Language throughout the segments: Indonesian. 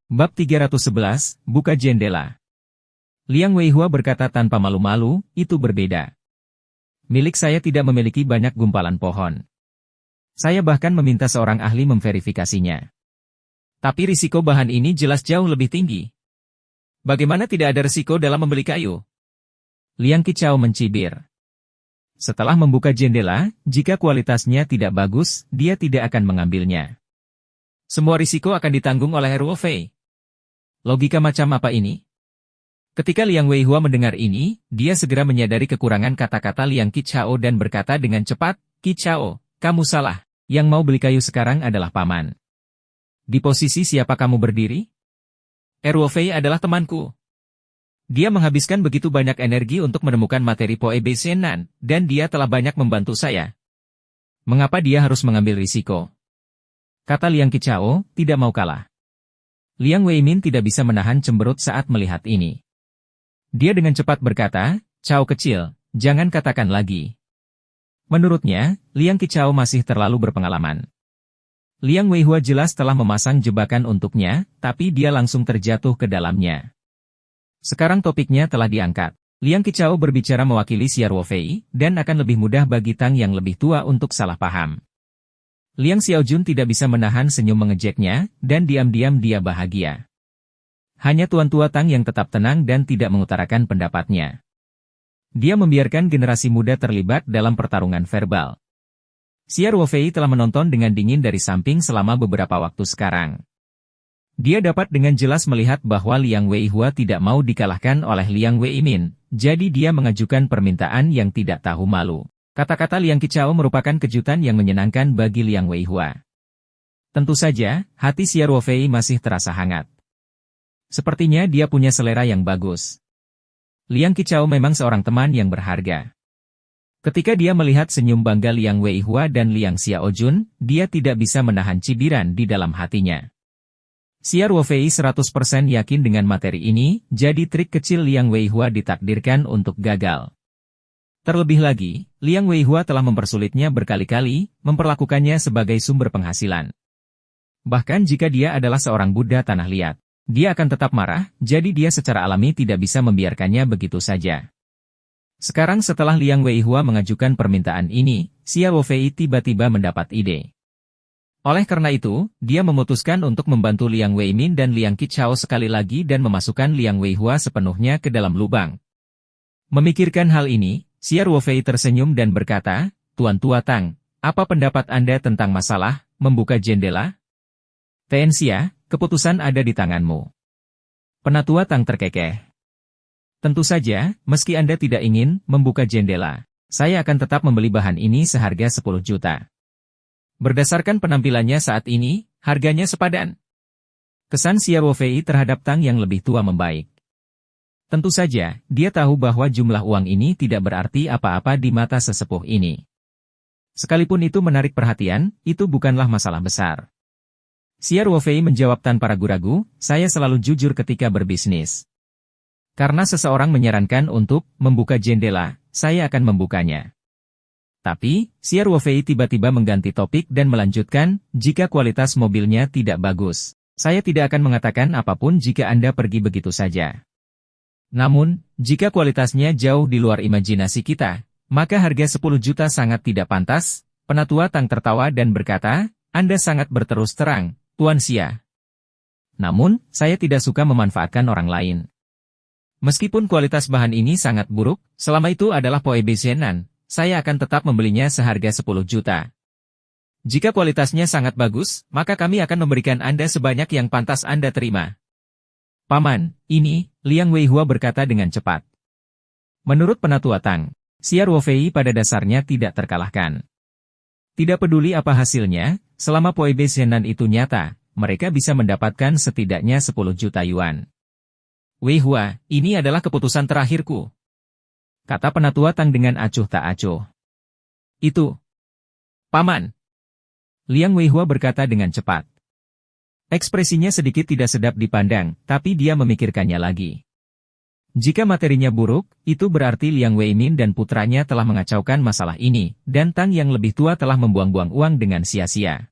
Bab 311, Buka Jendela. Liang Weihua berkata tanpa malu-malu, itu berbeda. Milik saya tidak memiliki banyak gumpalan pohon. Saya bahkan meminta seorang ahli memverifikasinya. Tapi risiko bahan ini jelas jauh lebih tinggi. Bagaimana tidak ada risiko dalam membeli kayu? Liang Qichao mencibir. Setelah membuka jendela, jika kualitasnya tidak bagus, dia tidak akan mengambilnya. Semua risiko akan ditanggung oleh Ruo Fei. Logika macam apa ini? Ketika Liang Weihua mendengar ini, dia segera menyadari kekurangan kata-kata Liang Qichao dan berkata dengan cepat, "Qichao, kamu salah. Yang mau beli kayu sekarang adalah paman. Di posisi siapa kamu berdiri? Ruo Fei adalah temanku. Dia menghabiskan begitu banyak energi untuk menemukan materi Poe Bei Shenan, dan dia telah banyak membantu saya. Mengapa dia harus mengambil risiko?" Kata Liang Qichao, tidak mau kalah. Liang Weimin tidak bisa menahan cemberut saat melihat ini. Dia dengan cepat berkata, "Chao kecil, jangan katakan lagi." Menurutnya, Liang Qichao masih terlalu berpengalaman. Liang Weihua jelas telah memasang jebakan untuknya, tapi dia langsung terjatuh ke dalamnya. Sekarang topiknya telah diangkat. Liang Qichao berbicara mewakili Xia Ruofei, dan akan lebih mudah bagi Tang yang lebih tua untuk salah paham. Liang Xiaojun tidak bisa menahan senyum mengejeknya, dan diam-diam dia bahagia. Hanya Tuan Tua Tang yang tetap tenang dan tidak mengutarakan pendapatnya. Dia membiarkan generasi muda terlibat dalam pertarungan verbal. Xia Ruofei telah menonton dengan dingin dari samping selama beberapa waktu sekarang. Dia dapat dengan jelas melihat bahwa Liang Weihua tidak mau dikalahkan oleh Liang Weimin, jadi dia mengajukan permintaan yang tidak tahu malu. Kata-kata Liang Qichao merupakan kejutan yang menyenangkan bagi Liang Weihua. Tentu saja, hati Xia Ruofei masih terasa hangat. Sepertinya dia punya selera yang bagus. Liang Qichao memang seorang teman yang berharga. Ketika dia melihat senyum bangga Liang Weihua dan Liang Xiaojun, dia tidak bisa menahan cibiran di dalam hatinya. Xia Ruofei 100% yakin dengan materi ini, jadi trik kecil Liang Weihua ditakdirkan untuk gagal. Terlebih lagi, Liang Weihua telah mempersulitnya berkali-kali, memperlakukannya sebagai sumber penghasilan. Bahkan jika dia adalah seorang Buddha tanah liat, dia akan tetap marah, jadi dia secara alami tidak bisa membiarkannya begitu saja. Sekarang setelah Liang Weihua mengajukan permintaan ini, Xia Ruofei tiba-tiba mendapat ide. Oleh karena itu, dia memutuskan untuk membantu Liang Weimin dan Liang Qichao sekali lagi dan memasukkan Liang Weihua sepenuhnya ke dalam lubang. Memikirkan hal ini, Xia Ruofei tersenyum dan berkata, "Tuan Tua Tang, apa pendapat Anda tentang masalah membuka jendela?" "Ten Xia, keputusan ada di tanganmu." Penatua Tang terkekeh. "Tentu saja, meski Anda tidak ingin membuka jendela, saya akan tetap membeli bahan ini seharga 10 juta. Berdasarkan penampilannya saat ini, harganya sepadan." Kesan Xia Ruofei terhadap Tang yang lebih tua membaik. Tentu saja, dia tahu bahwa jumlah uang ini tidak berarti apa-apa di mata sesepuh ini. Sekalipun itu menarik perhatian, itu bukanlah masalah besar. Xia Ruofei menjawab tanpa ragu-ragu, "Saya selalu jujur ketika berbisnis. Karena seseorang menyarankan untuk membuka jendela, saya akan membukanya." Tapi, Xia Ruofei tiba-tiba mengganti topik dan melanjutkan, "Jika kualitas mobilnya tidak bagus, saya tidak akan mengatakan apapun jika Anda pergi begitu saja. Namun, jika kualitasnya jauh di luar imajinasi kita, maka harga 10 juta sangat tidak pantas." Penatua Tang tertawa dan berkata, "Anda sangat berterus terang, Tuan Xia. Namun, saya tidak suka memanfaatkan orang lain. Meskipun kualitas bahan ini sangat buruk, selama itu adalah Poe Bei Shenan, saya akan tetap membelinya seharga 10 juta. Jika kualitasnya sangat bagus, maka kami akan memberikan Anda sebanyak yang pantas Anda terima." "Paman, ini," Liang Weihua berkata dengan cepat. Menurut Penatua Tang, Xia Ruofei pada dasarnya tidak terkalahkan. Tidak peduli apa hasilnya, selama Poe Bei Shenan itu nyata, mereka bisa mendapatkan setidaknya 10 juta yuan. "Weihua, ini adalah keputusan terakhirku," kata Penatua Tang dengan acuh tak acuh. "Itu, Paman," Liang Weihua berkata dengan cepat. Ekspresinya sedikit tidak sedap dipandang, tapi dia memikirkannya lagi. Jika materinya buruk, itu berarti Liang Weimin dan putranya telah mengacaukan masalah ini, dan Tang yang lebih tua telah membuang-buang uang dengan sia-sia.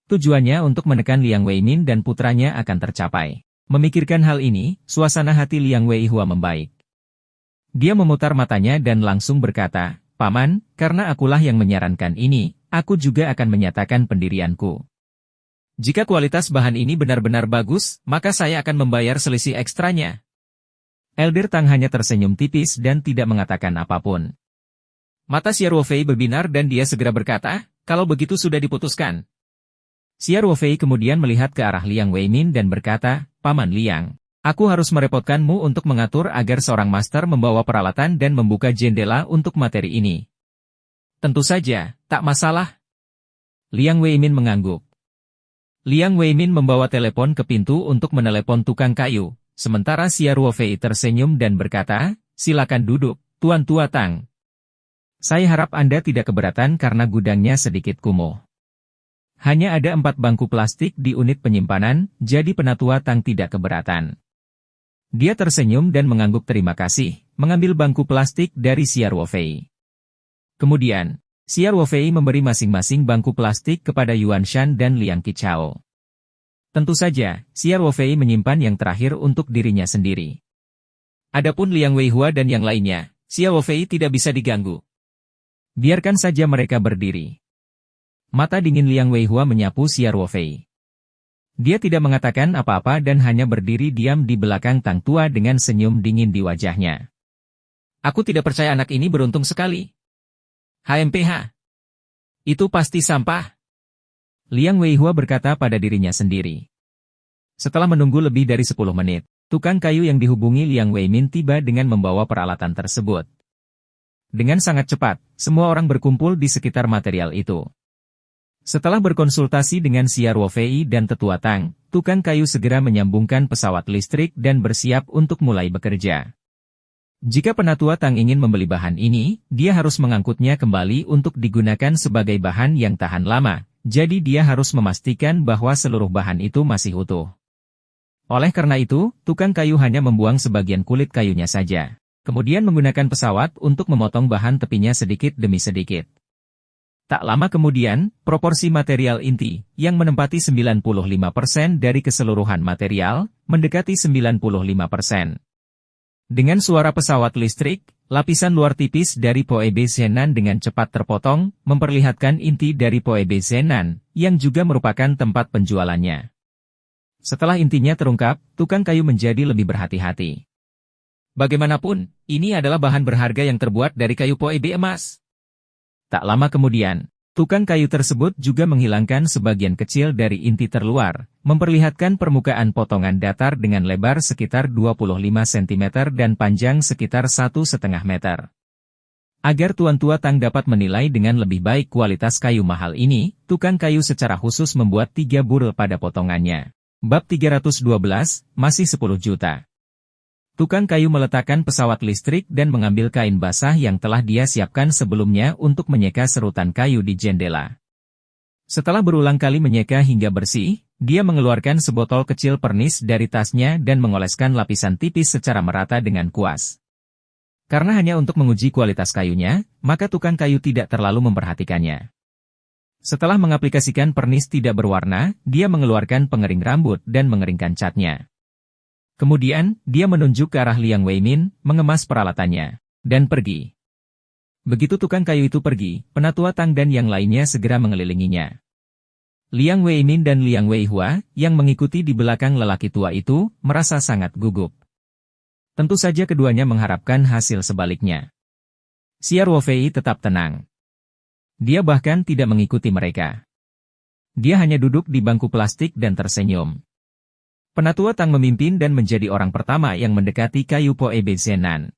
Tujuannya untuk menekan Liang Weimin dan putranya akan tercapai. Memikirkan hal ini, suasana hati Liang Weihua membaik. Dia memutar matanya dan langsung berkata, "Paman, karena akulah yang menyarankan ini, aku juga akan menyatakan pendirianku. Jika kualitas bahan ini benar-benar bagus, maka saya akan membayar selisih ekstranya." Elder Tang hanya tersenyum tipis dan tidak mengatakan apapun. Mata Xia Ruofei berbinar dan dia segera berkata, "Kalau begitu sudah diputuskan." Xia Ruofei kemudian melihat ke arah Liang Weimin dan berkata, "Paman Liang, aku harus merepotkanmu untuk mengatur agar seorang master membawa peralatan dan membuka jendela untuk materi ini." "Tentu saja, tak masalah." Liang Weimin mengangguk. Liang Weimin membawa telepon ke pintu untuk menelepon tukang kayu, sementara Xia Ruofei tersenyum dan berkata, "Silakan duduk, Tuan Tua Tang. Saya harap Anda tidak keberatan karena gudangnya sedikit kumuh. Hanya ada 4 bangku plastik di unit penyimpanan, jadi Penatua Tang tidak keberatan." Dia tersenyum dan mengangguk terima kasih, mengambil bangku plastik dari Xia Ruofei. Kemudian, Xia Ruofei memberi masing-masing bangku plastik kepada Yuan Shan dan Liang Qichao. Tentu saja, Xia Ruofei menyimpan yang terakhir untuk dirinya sendiri. Adapun Liang Weihua dan yang lainnya, Xia Ruofei tidak bisa diganggu. Biarkan saja mereka berdiri. Mata dingin Liang Weihua menyapu Xia Ruofei. Dia tidak mengatakan apa-apa dan hanya berdiri diam di belakang Tang Tua dengan senyum dingin di wajahnya. "Aku tidak percaya anak ini beruntung sekali. HMPH. Itu pasti sampah." Liang Weihua berkata pada dirinya sendiri. Setelah menunggu lebih dari 10 menit, tukang kayu yang dihubungi Liang Weimin tiba dengan membawa peralatan tersebut. Dengan sangat cepat, semua orang berkumpul di sekitar material itu. Setelah berkonsultasi dengan Xia Ruofei dan Tetua Tang, tukang kayu segera menyambungkan pesawat listrik dan bersiap untuk mulai bekerja. Jika Penatua Tang ingin membeli bahan ini, dia harus mengangkutnya kembali untuk digunakan sebagai bahan yang tahan lama, jadi dia harus memastikan bahwa seluruh bahan itu masih utuh. Oleh karena itu, tukang kayu hanya membuang sebagian kulit kayunya saja. Kemudian menggunakan pesawat untuk memotong bahan tepinya sedikit demi sedikit. Tak lama kemudian, proporsi material inti, yang menempati 95% dari keseluruhan material, mendekati 95%. Dengan suara pesawat listrik, lapisan luar tipis dari Poebe Zenan dengan cepat terpotong, memperlihatkan inti dari Poebe Zenan, yang juga merupakan tempat penjualannya. Setelah intinya terungkap, tukang kayu menjadi lebih berhati-hati. Bagaimanapun, ini adalah bahan berharga yang terbuat dari kayu Poebe emas. Tak lama kemudian, tukang kayu tersebut juga menghilangkan sebagian kecil dari inti terluar, memperlihatkan permukaan potongan datar dengan lebar sekitar 25 cm dan panjang sekitar 1,5 meter. Agar Tuan Tua Tang dapat menilai dengan lebih baik kualitas kayu mahal ini, tukang kayu secara khusus membuat 3 buril pada potongannya. Bab 312, masih 10 juta. Tukang kayu meletakkan pesawat listrik dan mengambil kain basah yang telah dia siapkan sebelumnya untuk menyeka serutan kayu di jendela. Setelah berulang kali menyeka hingga bersih, dia mengeluarkan sebotol kecil pernis dari tasnya dan mengoleskan lapisan tipis secara merata dengan kuas. Karena hanya untuk menguji kualitas kayunya, maka tukang kayu tidak terlalu memperhatikannya. Setelah mengaplikasikan pernis tidak berwarna, dia mengeluarkan pengering rambut dan mengeringkan catnya. Kemudian, dia menunjuk ke arah Liang Weimin, mengemas peralatannya, dan pergi. Begitu tukang kayu itu pergi, Penatua Tang dan yang lainnya segera mengelilinginya. Liang Weimin dan Liang Weihua, yang mengikuti di belakang lelaki tua itu, merasa sangat gugup. Tentu saja keduanya mengharapkan hasil sebaliknya. Xia Ruofei tetap tenang. Dia bahkan tidak mengikuti mereka. Dia hanya duduk di bangku plastik dan tersenyum. Penatua Tang memimpin dan menjadi orang pertama yang mendekati kayu Poebe Zenan.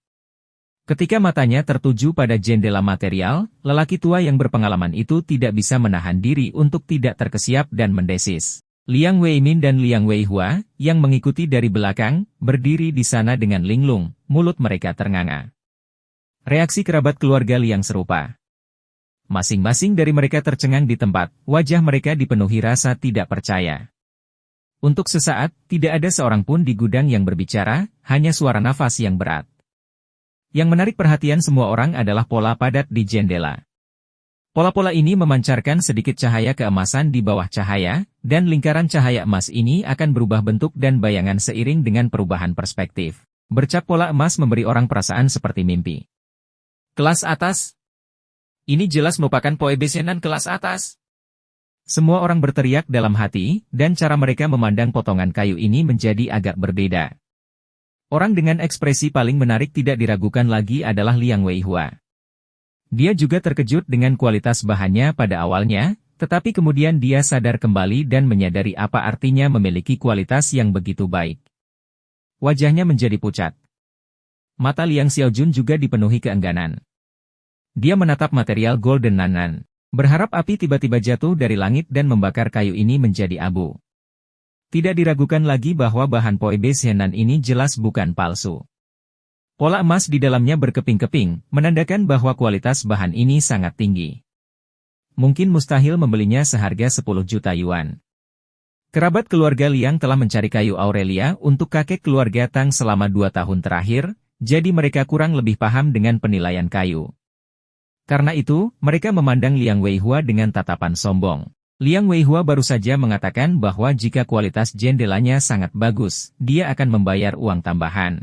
Ketika matanya tertuju pada jendela material, lelaki tua yang berpengalaman itu tidak bisa menahan diri untuk tidak terkesiap dan mendesis. Liang Weimin dan Liang Weihua, yang mengikuti dari belakang, berdiri di sana dengan linglung, mulut mereka ternganga. Reaksi kerabat keluarga Liang serupa. Masing-masing dari mereka tercengang di tempat, wajah mereka dipenuhi rasa tidak percaya. Untuk sesaat, tidak ada seorang pun di gudang yang berbicara, hanya suara nafas yang berat. Yang menarik perhatian semua orang adalah pola padat di jendela. Pola-pola ini memancarkan sedikit cahaya keemasan di bawah cahaya, dan lingkaran cahaya emas ini akan berubah bentuk dan bayangan seiring dengan perubahan perspektif. Bercak pola emas memberi orang perasaan seperti mimpi. Kelas atas? Ini jelas merupakan poebesenan kelas atas. Semua orang berteriak dalam hati, dan cara mereka memandang potongan kayu ini menjadi agak berbeda. Orang dengan ekspresi paling menarik tidak diragukan lagi adalah Liang Weihua. Dia juga terkejut dengan kualitas bahannya pada awalnya, tetapi kemudian dia sadar kembali dan menyadari apa artinya memiliki kualitas yang begitu baik. Wajahnya menjadi pucat. Mata Liang Xiaojun juga dipenuhi keengganan. Dia menatap material Golden Nannan, berharap api tiba-tiba jatuh dari langit dan membakar kayu ini menjadi abu. Tidak diragukan lagi bahwa bahan poebesenan ini jelas bukan palsu. Pola emas di dalamnya berkeping-keping, menandakan bahwa kualitas bahan ini sangat tinggi. Mungkin mustahil membelinya seharga 10 juta yuan. Kerabat keluarga Liang telah mencari kayu Aurelia untuk kakek keluarga Tang selama 2 tahun terakhir, jadi mereka kurang lebih paham dengan penilaian kayu. Karena itu, mereka memandang Liang Weihua dengan tatapan sombong. Liang Weihua baru saja mengatakan bahwa jika kualitas jendelanya sangat bagus, dia akan membayar uang tambahan.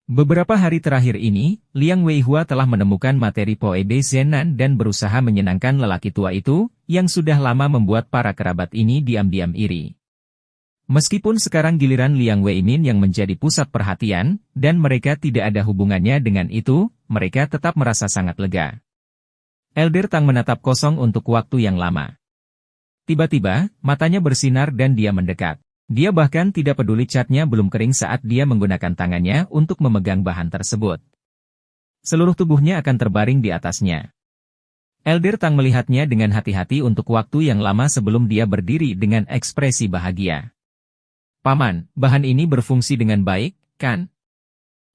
Beberapa hari terakhir ini, Liang Weihua telah menemukan materi poebesenan dan berusaha menyenangkan lelaki tua itu, yang sudah lama membuat para kerabat ini diam-diam iri. Meskipun sekarang giliran Liang Weimin yang menjadi pusat perhatian, dan mereka tidak ada hubungannya dengan itu, mereka tetap merasa sangat lega. Elder Tang menatap kosong untuk waktu yang lama. Tiba-tiba, matanya bersinar dan dia mendekat. Dia bahkan tidak peduli catnya belum kering saat dia menggunakan tangannya untuk memegang bahan tersebut. Seluruh tubuhnya akan terbaring di atasnya. Elder Tang melihatnya dengan hati-hati untuk waktu yang lama sebelum dia berdiri dengan ekspresi bahagia. Paman, bahan ini berfungsi dengan baik, kan?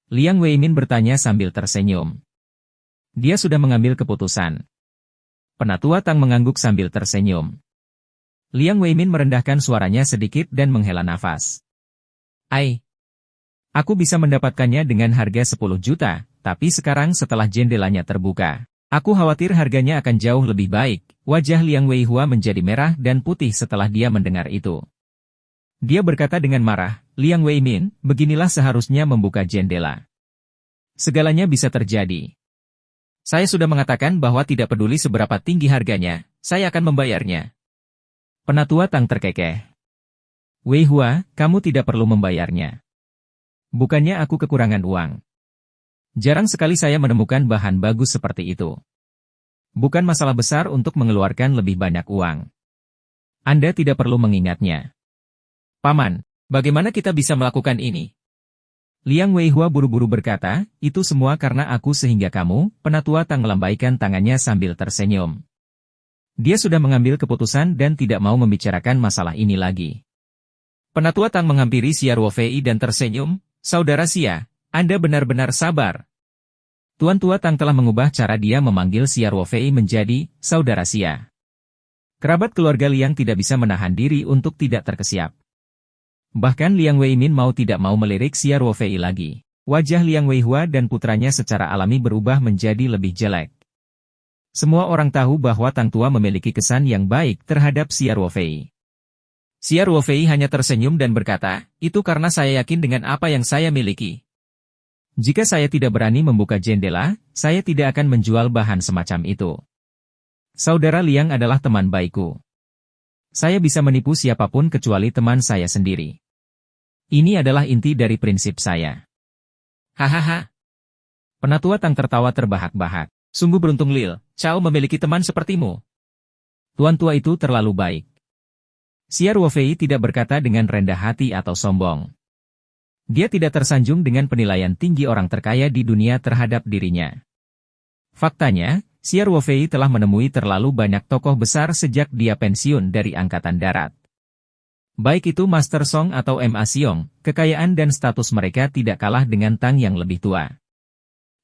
Liang Weimin bertanya sambil tersenyum. Dia sudah mengambil keputusan. Penatua Tang mengangguk sambil tersenyum. Liang Weimin merendahkan suaranya sedikit dan menghela nafas. Aku bisa mendapatkannya dengan harga 10 juta, tapi sekarang setelah jendelanya terbuka, aku khawatir harganya akan jauh lebih baik. Wajah Liang Weihua menjadi merah dan putih setelah dia mendengar itu. Dia berkata dengan marah, Liang Weimin, beginilah seharusnya membuka jendela. Segalanya bisa terjadi. Saya sudah mengatakan bahwa tidak peduli seberapa tinggi harganya, saya akan membayarnya. Penatua Tang terkekeh. Weihua, kamu tidak perlu membayarnya. Bukannya aku kekurangan uang. Jarang sekali saya menemukan bahan bagus seperti itu. Bukan masalah besar untuk mengeluarkan lebih banyak uang. Anda tidak perlu mengingatnya. Paman, bagaimana kita bisa melakukan ini? Liang Weihua buru-buru berkata, itu semua karena aku sehingga kamu, Penatua Tang melambaikan tangannya sambil tersenyum. Dia sudah mengambil keputusan dan tidak mau membicarakan masalah ini lagi. Penatua Tang menghampiri Xia Ruofei dan tersenyum, Saudara Xia, Anda benar-benar sabar. Tuan Tua Tang telah mengubah cara dia memanggil Xia Ruofei menjadi Saudara Xia. Kerabat keluarga Liang tidak bisa menahan diri untuk tidak terkesiap. Bahkan Liang Weimin mau tidak mau melirik Xia Ruofei lagi. Wajah Liang Weihua dan putranya secara alami berubah menjadi lebih jelek. Semua orang tahu bahwa Tang Tua memiliki kesan yang baik terhadap Xia Ruofei. Xia Ruofei hanya tersenyum dan berkata, itu karena saya yakin dengan apa yang saya miliki. Jika saya tidak berani membuka jendela, saya tidak akan menjual bahan semacam itu. Saudara Liang adalah teman baikku. Saya bisa menipu siapapun kecuali teman saya sendiri. Ini adalah inti dari prinsip saya. Hahaha. Penatua Tang tertawa terbahak-bahak. Sungguh beruntung Lil, Cao memiliki teman sepertimu. Tuan tua itu terlalu baik. Xia Ruofei tidak berkata dengan rendah hati atau sombong. Dia tidak tersanjung dengan penilaian tinggi orang terkaya di dunia terhadap dirinya. Faktanya, Xia Ruofei telah menemui terlalu banyak tokoh besar sejak dia pensiun dari Angkatan Darat. Baik itu Master Song atau Ma Xiong, kekayaan dan status mereka tidak kalah dengan Tang yang lebih tua.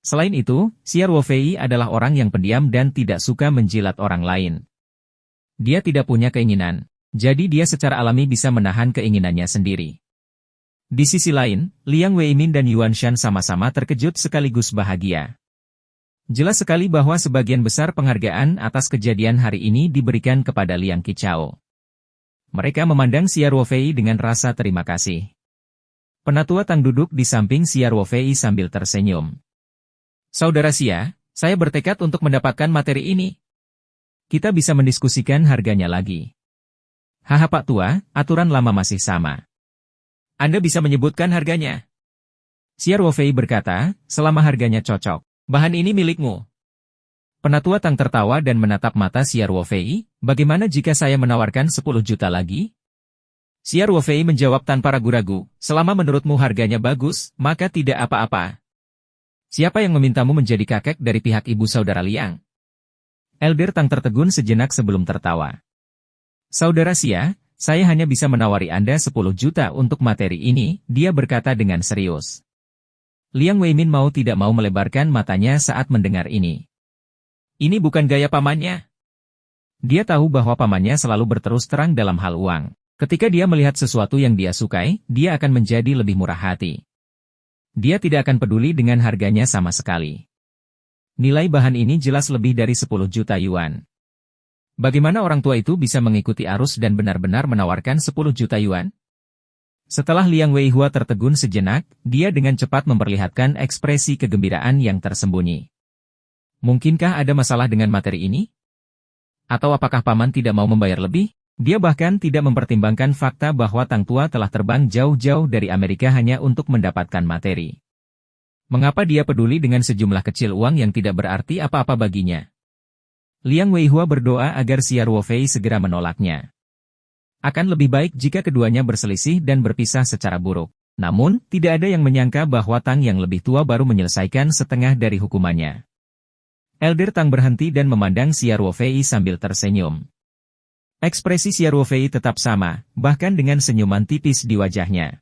Selain itu, Xia Ruofei adalah orang yang pendiam dan tidak suka menjilat orang lain. Dia tidak punya keinginan, jadi dia secara alami bisa menahan keinginannya sendiri. Di sisi lain, Liang Weimin dan Yuan Shan sama-sama terkejut sekaligus bahagia. Jelas sekali bahwa sebagian besar penghargaan atas kejadian hari ini diberikan kepada Liang Qichao. Mereka memandang Xia Ruofei dengan rasa terima kasih. Penatua Tang duduk di samping Xia Ruofei sambil tersenyum. Saudara Xia, saya bertekad untuk mendapatkan materi ini. Kita bisa mendiskusikan harganya lagi. Haha Pak Tua, aturan lama masih sama. Anda bisa menyebutkan harganya. Xia Ruofei berkata, selama harganya cocok. Bahan ini milikmu. Penatua Tang tertawa dan menatap mata Xia Ruofei, bagaimana jika saya menawarkan 10 juta lagi? Xia Ruofei menjawab tanpa ragu-ragu, selama menurutmu harganya bagus, maka tidak apa-apa. Siapa yang memintamu menjadi kakek dari pihak ibu saudara Liang? Elder Tang tertegun sejenak sebelum tertawa. Saudara Xia, saya hanya bisa menawari Anda 10 juta untuk materi ini, dia berkata dengan serius. Liang Weimin mau tidak mau melebarkan matanya saat mendengar ini. Ini bukan gaya pamannya. Dia tahu bahwa pamannya selalu berterus terang dalam hal uang. Ketika dia melihat sesuatu yang dia sukai, dia akan menjadi lebih murah hati. Dia tidak akan peduli dengan harganya sama sekali. Nilai bahan ini jelas lebih dari 10 juta yuan. Bagaimana orang tua itu bisa mengikuti arus dan benar-benar menawarkan 10 juta yuan? Setelah Liang Weihua tertegun sejenak, dia dengan cepat memperlihatkan ekspresi kegembiraan yang tersembunyi. Mungkinkah ada masalah dengan materi ini? Atau apakah paman tidak mau membayar lebih? Dia bahkan tidak mempertimbangkan fakta bahwa Tang Tua telah terbang jauh-jauh dari Amerika hanya untuk mendapatkan materi. Mengapa dia peduli dengan sejumlah kecil uang yang tidak berarti apa-apa baginya? Liang Weihua berdoa agar Xia Ruofei segera menolaknya. Akan lebih baik jika keduanya berselisih dan berpisah secara buruk. Namun, tidak ada yang menyangka bahwa Tang yang lebih tua baru menyelesaikan setengah dari hukumannya. Elder Tang berhenti dan memandang Xia Ruofei sambil tersenyum. Ekspresi Xia Ruofei tetap sama, bahkan dengan senyuman tipis di wajahnya.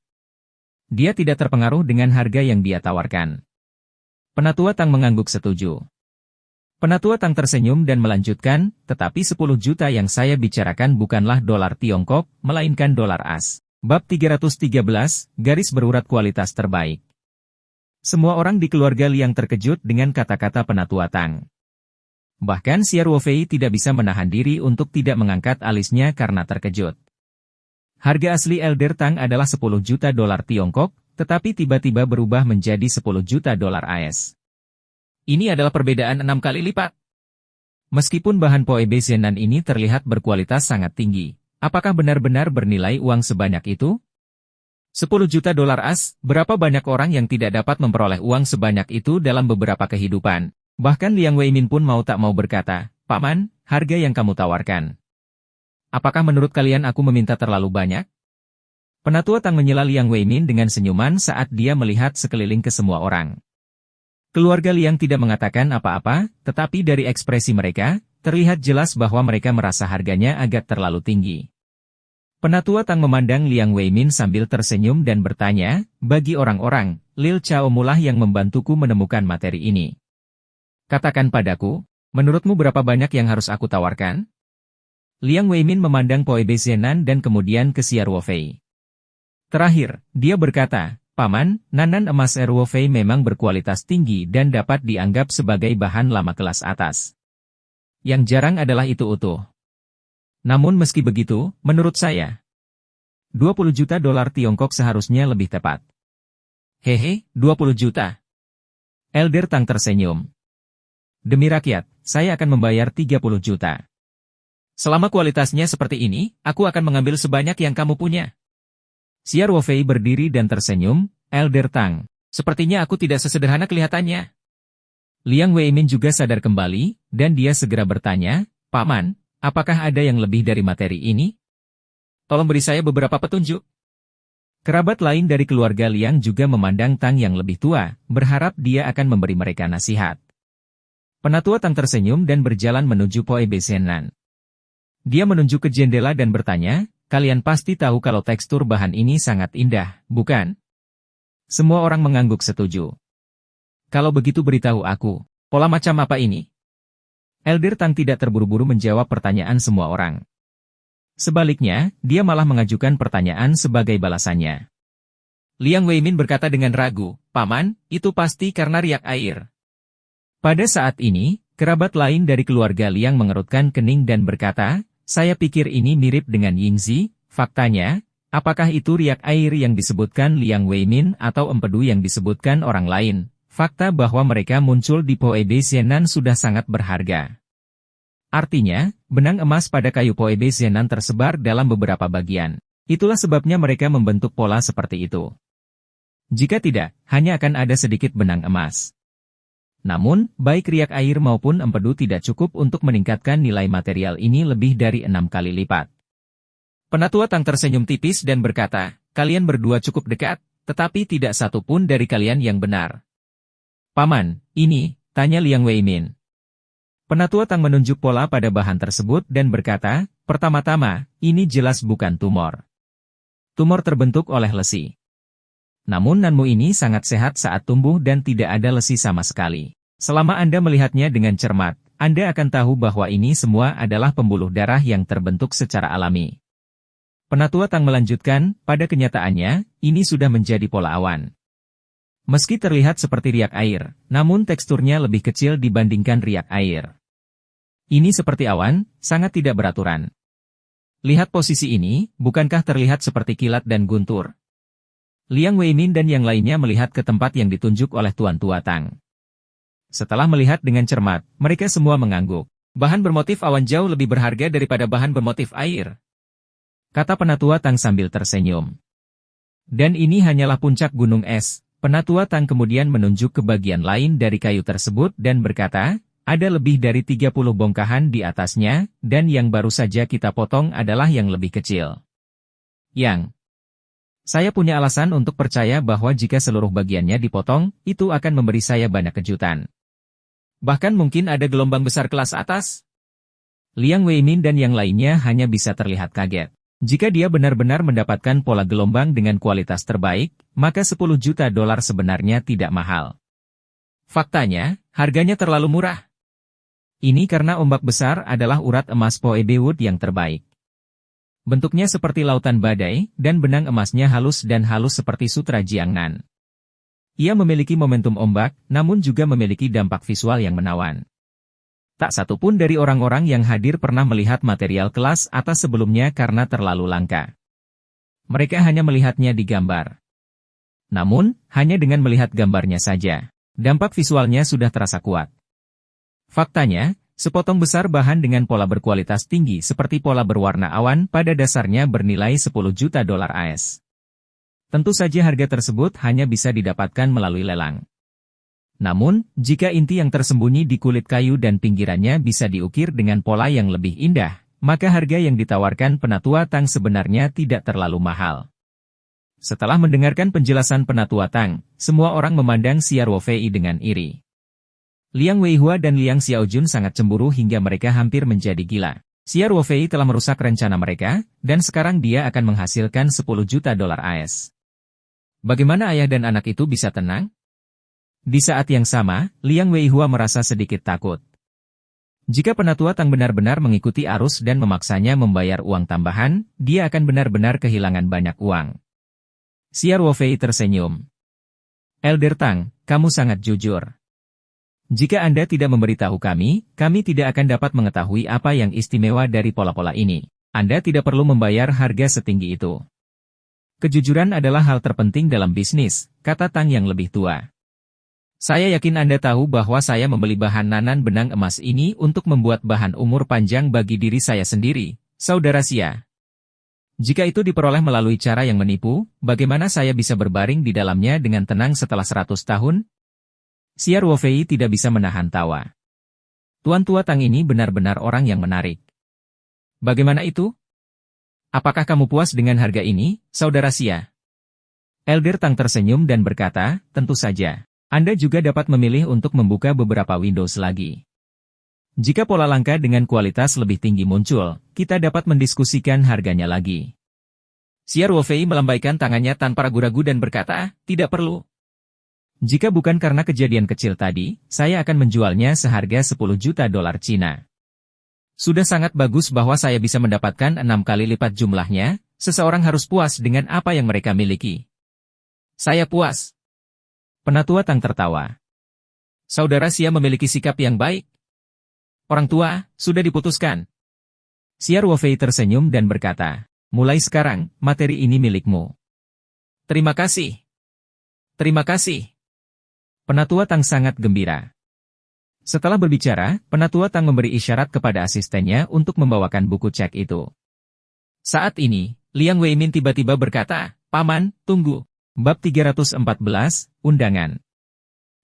Dia tidak terpengaruh dengan harga yang dia tawarkan. Penatua Tang mengangguk setuju. Penatua Tang tersenyum dan melanjutkan, tetapi 10 juta yang saya bicarakan bukanlah dolar Tiongkok, melainkan dolar AS. Bab 313, garis berurat kualitas terbaik. Semua orang di keluarga Liang terkejut dengan kata-kata Penatua Tang. Bahkan Xia Ruofei tidak bisa menahan diri untuk tidak mengangkat alisnya karena terkejut. Harga asli Elder Tang adalah 10 juta dolar Tiongkok, tetapi tiba-tiba berubah menjadi 10 juta dolar AS. Ini adalah perbedaan 6 kali lipat. Meskipun bahan Poe Zenan ini terlihat berkualitas sangat tinggi, apakah benar-benar bernilai uang sebanyak itu? 10 juta dolar AS, berapa banyak orang yang tidak dapat memperoleh uang sebanyak itu dalam beberapa kehidupan? Bahkan Liang Weimin pun mau tak mau berkata, Paman, harga yang kamu tawarkan. Apakah menurut kalian aku meminta terlalu banyak? Penatua Tang menyela Liang Weimin dengan senyuman saat dia melihat sekeliling ke semua orang. Keluarga Liang tidak mengatakan apa-apa, tetapi dari ekspresi mereka, terlihat jelas bahwa mereka merasa harganya agak terlalu tinggi. Penatua Tang memandang Liang Weimin sambil tersenyum dan bertanya, bagi orang-orang, Lil Chao mulah yang membantuku menemukan materi ini. Katakan padaku, menurutmu berapa banyak yang harus aku tawarkan? Liang Weimin memandang Poe Zenan dan kemudian ke Xia Ruofei. Terakhir, dia berkata, Paman, nanan emas Ruofei memang berkualitas tinggi dan dapat dianggap sebagai bahan lama kelas atas. Yang jarang adalah itu utuh. Namun meski begitu, menurut saya, 20 juta dolar Tiongkok seharusnya lebih tepat. Hehe, 20 juta. Elder Tang tersenyum. Demi rakyat, saya akan membayar 30 juta. Selama kualitasnya seperti ini, aku akan mengambil sebanyak yang kamu punya. Xia Ruofei berdiri dan tersenyum, Elder Tang. Sepertinya aku tidak sesederhana kelihatannya. Liang Weimin juga sadar kembali, dan dia segera bertanya, Paman, apakah ada yang lebih dari materi ini? Tolong beri saya beberapa petunjuk. Kerabat lain dari keluarga Liang juga memandang Tang yang lebih tua, berharap dia akan memberi mereka nasihat. Penatua Tang tersenyum dan berjalan menuju Poe Zenan. Dia menunjuk ke jendela dan bertanya, kalian pasti tahu kalau tekstur bahan ini sangat indah, bukan? Semua orang mengangguk setuju. Kalau begitu beritahu aku, pola macam apa ini? Elder Tang tidak terburu-buru menjawab pertanyaan semua orang. Sebaliknya, dia malah mengajukan pertanyaan sebagai balasannya. Liang Weimin berkata dengan ragu, Paman, itu pasti karena riak air. Pada saat ini, kerabat lain dari keluarga Liang mengerutkan kening dan berkata, saya pikir ini mirip dengan Yingzi, faktanya, apakah itu riak air yang disebutkan Liang Weimin atau empedu yang disebutkan orang lain? Fakta bahwa mereka muncul di Poebe Zenan sudah sangat berharga. Artinya, benang emas pada kayu Poebe Zenan tersebar dalam beberapa bagian. Itulah sebabnya mereka membentuk pola seperti itu. Jika tidak, hanya akan ada sedikit benang emas. Namun, baik riak air maupun empedu tidak cukup untuk meningkatkan nilai material ini lebih dari 6 kali lipat. Penatua Tang tersenyum tipis dan berkata, kalian berdua cukup dekat, tetapi tidak satu pun dari kalian yang benar. Paman, ini, tanya Liang Weimin. Penatua Tang menunjuk pola pada bahan tersebut dan berkata, pertama-tama, ini jelas bukan tumor. Tumor terbentuk oleh lesi. Namun nanmu ini sangat sehat saat tumbuh dan tidak ada lesi sama sekali. Selama Anda melihatnya dengan cermat, Anda akan tahu bahwa ini semua adalah pembuluh darah yang terbentuk secara alami. Penatua Tang melanjutkan, pada kenyataannya, ini sudah menjadi pola awan. Meski terlihat seperti riak air, namun teksturnya lebih kecil dibandingkan riak air. Ini seperti awan, sangat tidak beraturan. Lihat posisi ini, bukankah terlihat seperti kilat dan guntur? Liang Weimin dan yang lainnya melihat ke tempat yang ditunjuk oleh Tuan Tua Tang. Setelah melihat dengan cermat, mereka semua mengangguk. Bahan bermotif awan jauh lebih berharga daripada bahan bermotif air. Kata Penatua Tang sambil tersenyum. Dan ini hanyalah puncak gunung es. Penatua Tang kemudian menunjuk ke bagian lain dari kayu tersebut dan berkata, ada lebih dari 30 bongkahan di atasnya, dan yang baru saja kita potong adalah yang lebih kecil. Saya punya alasan untuk percaya bahwa jika seluruh bagiannya dipotong, itu akan memberi saya banyak kejutan. Bahkan mungkin ada gelombang besar kelas atas. Liang Weimin dan yang lainnya hanya bisa terlihat kaget. Jika dia benar-benar mendapatkan pola gelombang dengan kualitas terbaik, maka 10 juta dolar sebenarnya tidak mahal. Faktanya, harganya terlalu murah. Ini karena ombak besar adalah urat emas Poebe Wood yang terbaik. Bentuknya seperti lautan badai, dan benang emasnya halus dan halus seperti sutra Jiangnan. Ia memiliki momentum ombak, namun juga memiliki dampak visual yang menawan. Tak satu pun dari orang-orang yang hadir pernah melihat material kelas atas sebelumnya karena terlalu langka. Mereka hanya melihatnya di gambar. Namun, hanya dengan melihat gambarnya saja, dampak visualnya sudah terasa kuat. Faktanya, sepotong besar bahan dengan pola berkualitas tinggi seperti pola berwarna awan pada dasarnya bernilai 10 juta dolar AS. Tentu saja harga tersebut hanya bisa didapatkan melalui lelang. Namun, jika inti yang tersembunyi di kulit kayu dan pinggirannya bisa diukir dengan pola yang lebih indah, maka harga yang ditawarkan Penatua Tang sebenarnya tidak terlalu mahal. Setelah mendengarkan penjelasan Penatua Tang, semua orang memandang Xiao Wofei dengan iri. Liang Weihua dan Liang Xiaojun sangat cemburu hingga mereka hampir menjadi gila. Xiao Wofei telah merusak rencana mereka, dan sekarang dia akan menghasilkan 10 juta dolar AS. Bagaimana ayah dan anak itu bisa tenang? Di saat yang sama, Liang Weihua merasa sedikit takut. Jika Penatua Tang benar-benar mengikuti arus dan memaksanya membayar uang tambahan, dia akan benar-benar kehilangan banyak uang. Xiao Wofei tersenyum. Elder Tang, kamu sangat jujur. Jika Anda tidak memberitahu kami tidak akan dapat mengetahui apa yang istimewa dari pola-pola ini. Anda tidak perlu membayar harga setinggi itu. Kejujuran adalah hal terpenting dalam bisnis, kata Tang yang lebih tua. Saya yakin Anda tahu bahwa saya membeli bahan nanan benang emas ini untuk membuat bahan umur panjang bagi diri saya sendiri, Saudara Xia. Jika itu diperoleh melalui cara yang menipu, bagaimana saya bisa berbaring di dalamnya dengan tenang setelah 100 tahun? Xiao Wofei tidak bisa menahan tawa. Tuan Tua Tang ini benar-benar orang yang menarik. Bagaimana itu? Apakah kamu puas dengan harga ini, Saudara Xia? Elder Tang tersenyum dan berkata, tentu saja. Anda juga dapat memilih untuk membuka beberapa Windows lagi. Jika pola langka dengan kualitas lebih tinggi muncul, kita dapat mendiskusikan harganya lagi. Xiao Wofei melambaikan tangannya tanpa ragu-ragu dan berkata, tidak perlu. Jika bukan karena kejadian kecil tadi, saya akan menjualnya seharga 10 juta dolar Cina. Sudah sangat bagus bahwa saya bisa mendapatkan 6 kali lipat jumlahnya, seseorang harus puas dengan apa yang mereka miliki. Saya puas. Penatua Tang tertawa. Saudara Xia memiliki sikap yang baik. Orang tua, sudah diputuskan. Xia Ruofei tersenyum dan berkata, mulai sekarang, materi ini milikmu. Terima kasih. Terima kasih. Penatua Tang sangat gembira. Setelah berbicara, Penatua Tang memberi isyarat kepada asistennya untuk membawakan buku cek itu. Saat ini, Liang Weimin tiba-tiba berkata, Paman, tunggu. Bab 314, Undangan.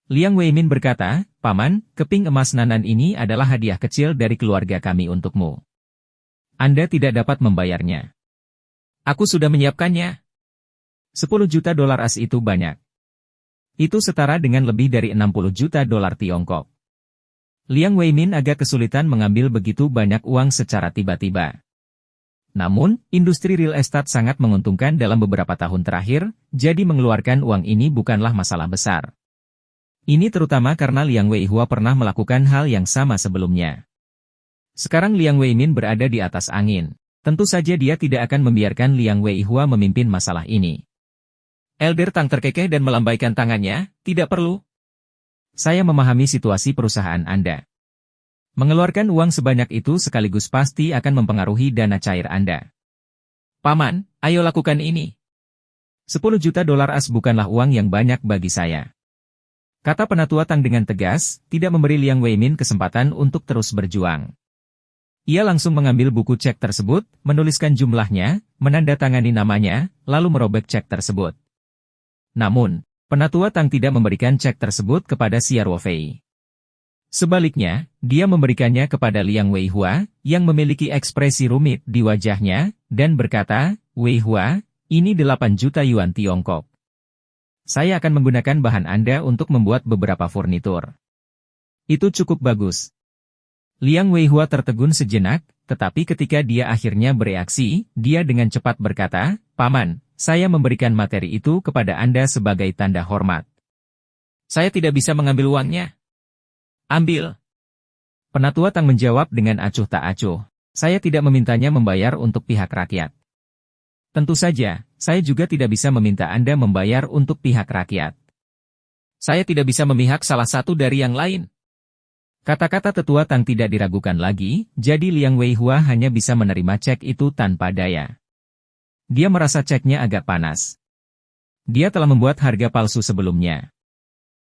Liang Weimin berkata, Paman, keping emas Nanan ini adalah hadiah kecil dari keluarga kami untukmu. Anda tidak dapat membayarnya. Aku sudah menyiapkannya. 10 juta dolar as itu banyak. Itu setara dengan lebih dari 60 juta dolar Tiongkok. Liang Weimin agak kesulitan mengambil begitu banyak uang secara tiba-tiba. Namun, industri real estate sangat menguntungkan dalam beberapa tahun terakhir, jadi mengeluarkan uang ini bukanlah masalah besar. Ini terutama karena Liang Weihua pernah melakukan hal yang sama sebelumnya. Sekarang Liang Weimin berada di atas angin. Tentu saja dia tidak akan membiarkan Liang Weihua memimpin masalah ini. Elder Tang terkekeh dan melambaikan tangannya, tidak perlu. Saya memahami situasi perusahaan Anda. Mengeluarkan uang sebanyak itu sekaligus pasti akan mempengaruhi dana cair Anda. Paman, ayo lakukan ini. 10 juta dolar as bukanlah uang yang banyak bagi saya. Kata Penatua Tang dengan tegas, tidak memberi Liang Weimin kesempatan untuk terus berjuang. Ia langsung mengambil buku cek tersebut, menuliskan jumlahnya, menandatangani namanya, lalu merobek cek tersebut. Namun, Penatua Tang tidak memberikan cek tersebut kepada Xia Ruofei. Sebaliknya, dia memberikannya kepada Liang Weihua, yang memiliki ekspresi rumit di wajahnya, dan berkata, Weihua, ini 8 juta yuan Tiongkok. Saya akan menggunakan bahan Anda untuk membuat beberapa furnitur. Itu cukup bagus. Liang Weihua tertegun sejenak, tetapi ketika dia akhirnya bereaksi, dia dengan cepat berkata, Paman, saya memberikan materi itu kepada Anda sebagai tanda hormat. Saya tidak bisa mengambil uangnya. Ambil. Penatua Tang menjawab dengan acuh tak acuh. Saya tidak memintanya membayar untuk pihak rakyat. Tentu saja, saya juga tidak bisa meminta Anda membayar untuk pihak rakyat. Saya tidak bisa memihak salah satu dari yang lain. Kata-kata Tetua Tang tidak diragukan lagi, jadi Liang Weihua hanya bisa menerima cek itu tanpa daya. Dia merasa ceknya agak panas. Dia telah membuat harga palsu sebelumnya.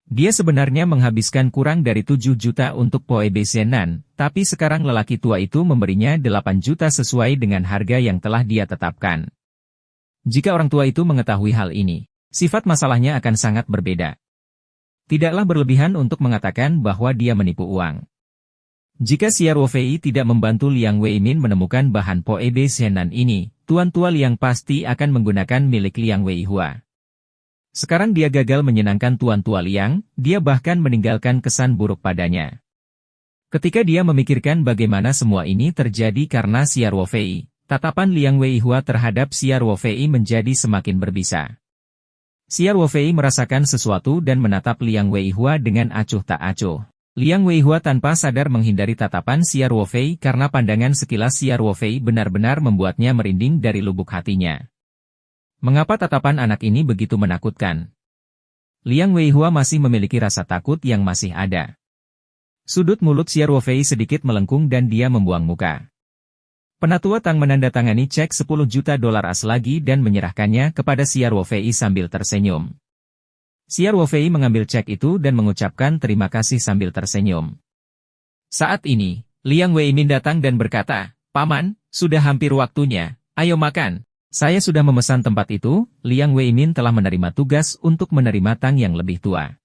Dia sebenarnya menghabiskan kurang dari 7 juta untuk Poe Besenan, tapi sekarang lelaki tua itu memberinya 8 juta sesuai dengan harga yang telah dia tetapkan. Jika orang tua itu mengetahui hal ini, sifat masalahnya akan sangat berbeda. Tidaklah berlebihan untuk mengatakan bahwa dia menipu uang. Jika Xia Ruofei tidak membantu Liang Weimin menemukan bahan Poe Besenan ini, Tuan Tua Liang pasti akan menggunakan milik Liang Weihua. Sekarang dia gagal menyenangkan Tuan Tua Liang, dia bahkan meninggalkan kesan buruk padanya. Ketika dia memikirkan bagaimana semua ini terjadi karena Xia Ruofei, tatapan Liang Weihua terhadap Xia Ruofei menjadi semakin berbisa. Xia Ruofei merasakan sesuatu dan menatap Liang Weihua dengan acuh tak acuh. Liang Weihua tanpa sadar menghindari tatapan Xia Ruofei karena pandangan sekilas Xia Ruofei benar-benar membuatnya merinding dari lubuk hatinya. Mengapa tatapan anak ini begitu menakutkan? Liang Weihua masih memiliki rasa takut yang masih ada. Sudut mulut Xia Ruofei sedikit melengkung dan dia membuang muka. Penatua Tang menandatangani cek 10 juta dolar as lagi dan menyerahkannya kepada Xia Ruofei sambil tersenyum. Xia Ruofei mengambil cek itu dan mengucapkan terima kasih sambil tersenyum. Saat ini, Liang Weimin datang dan berkata, Paman, sudah hampir waktunya, ayo makan. Saya sudah memesan tempat itu, Liang Weimin telah menerima tugas untuk menerima Tang yang lebih tua.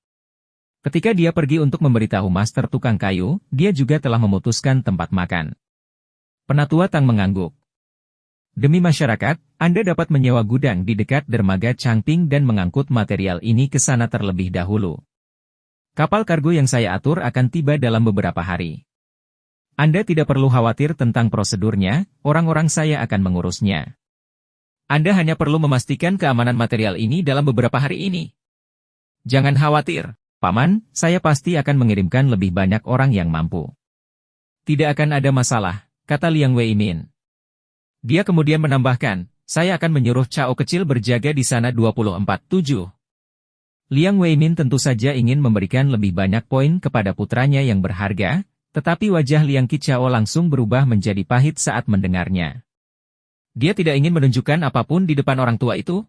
Ketika dia pergi untuk memberitahu master tukang kayu, dia juga telah memutuskan tempat makan. Penatua Tang mengangguk. Demi masyarakat, Anda dapat menyewa gudang di dekat dermaga Changping dan mengangkut material ini ke sana terlebih dahulu. Kapal kargo yang saya atur akan tiba dalam beberapa hari. Anda tidak perlu khawatir tentang prosedurnya, orang-orang saya akan mengurusnya. Anda hanya perlu memastikan keamanan material ini dalam beberapa hari ini. Jangan khawatir, Paman, saya pasti akan mengirimkan lebih banyak orang yang mampu. Tidak akan ada masalah, kata Liang Weimin. Dia kemudian menambahkan, saya akan menyuruh Cao kecil berjaga di sana 24/7. Liang Weimin tentu saja ingin memberikan lebih banyak poin kepada putranya yang berharga, tetapi wajah Liang Qichao langsung berubah menjadi pahit saat mendengarnya. Dia tidak ingin menunjukkan apapun di depan orang tua itu?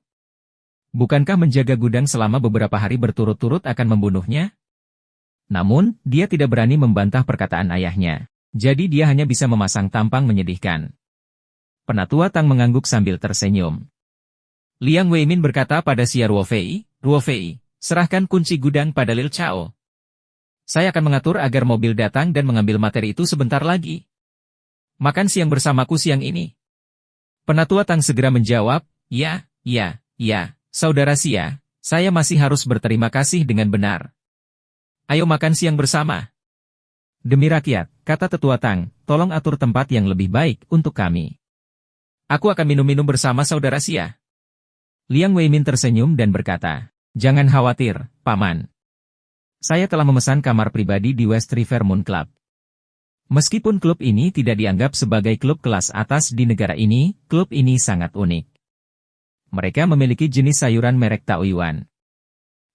Bukankah menjaga gudang selama beberapa hari berturut-turut akan membunuhnya? Namun, dia tidak berani membantah perkataan ayahnya. Jadi dia hanya bisa memasang tampang menyedihkan. Penatua Tang mengangguk sambil tersenyum. Liang Weimin berkata pada Xia Ruofei, "Ruofei, serahkan kunci gudang pada Lil Chao. Saya akan mengatur agar mobil datang dan mengambil materi itu sebentar lagi. Makan siang bersamaku siang ini." Penatua Tang segera menjawab, "Ya, saudara Xia, saya masih harus berterima kasih dengan benar. Ayo makan siang bersama." "Demi rakyat," kata Tetua Tang, "tolong atur tempat yang lebih baik untuk kami. Aku akan minum-minum bersama saudara Xia." Liang Weimin tersenyum dan berkata, "Jangan khawatir, Paman. Saya telah memesan kamar pribadi di West River Moon Club. Meskipun klub ini tidak dianggap sebagai klub kelas atas di negara ini, klub ini sangat unik. Mereka memiliki jenis sayuran merek Taoyuan.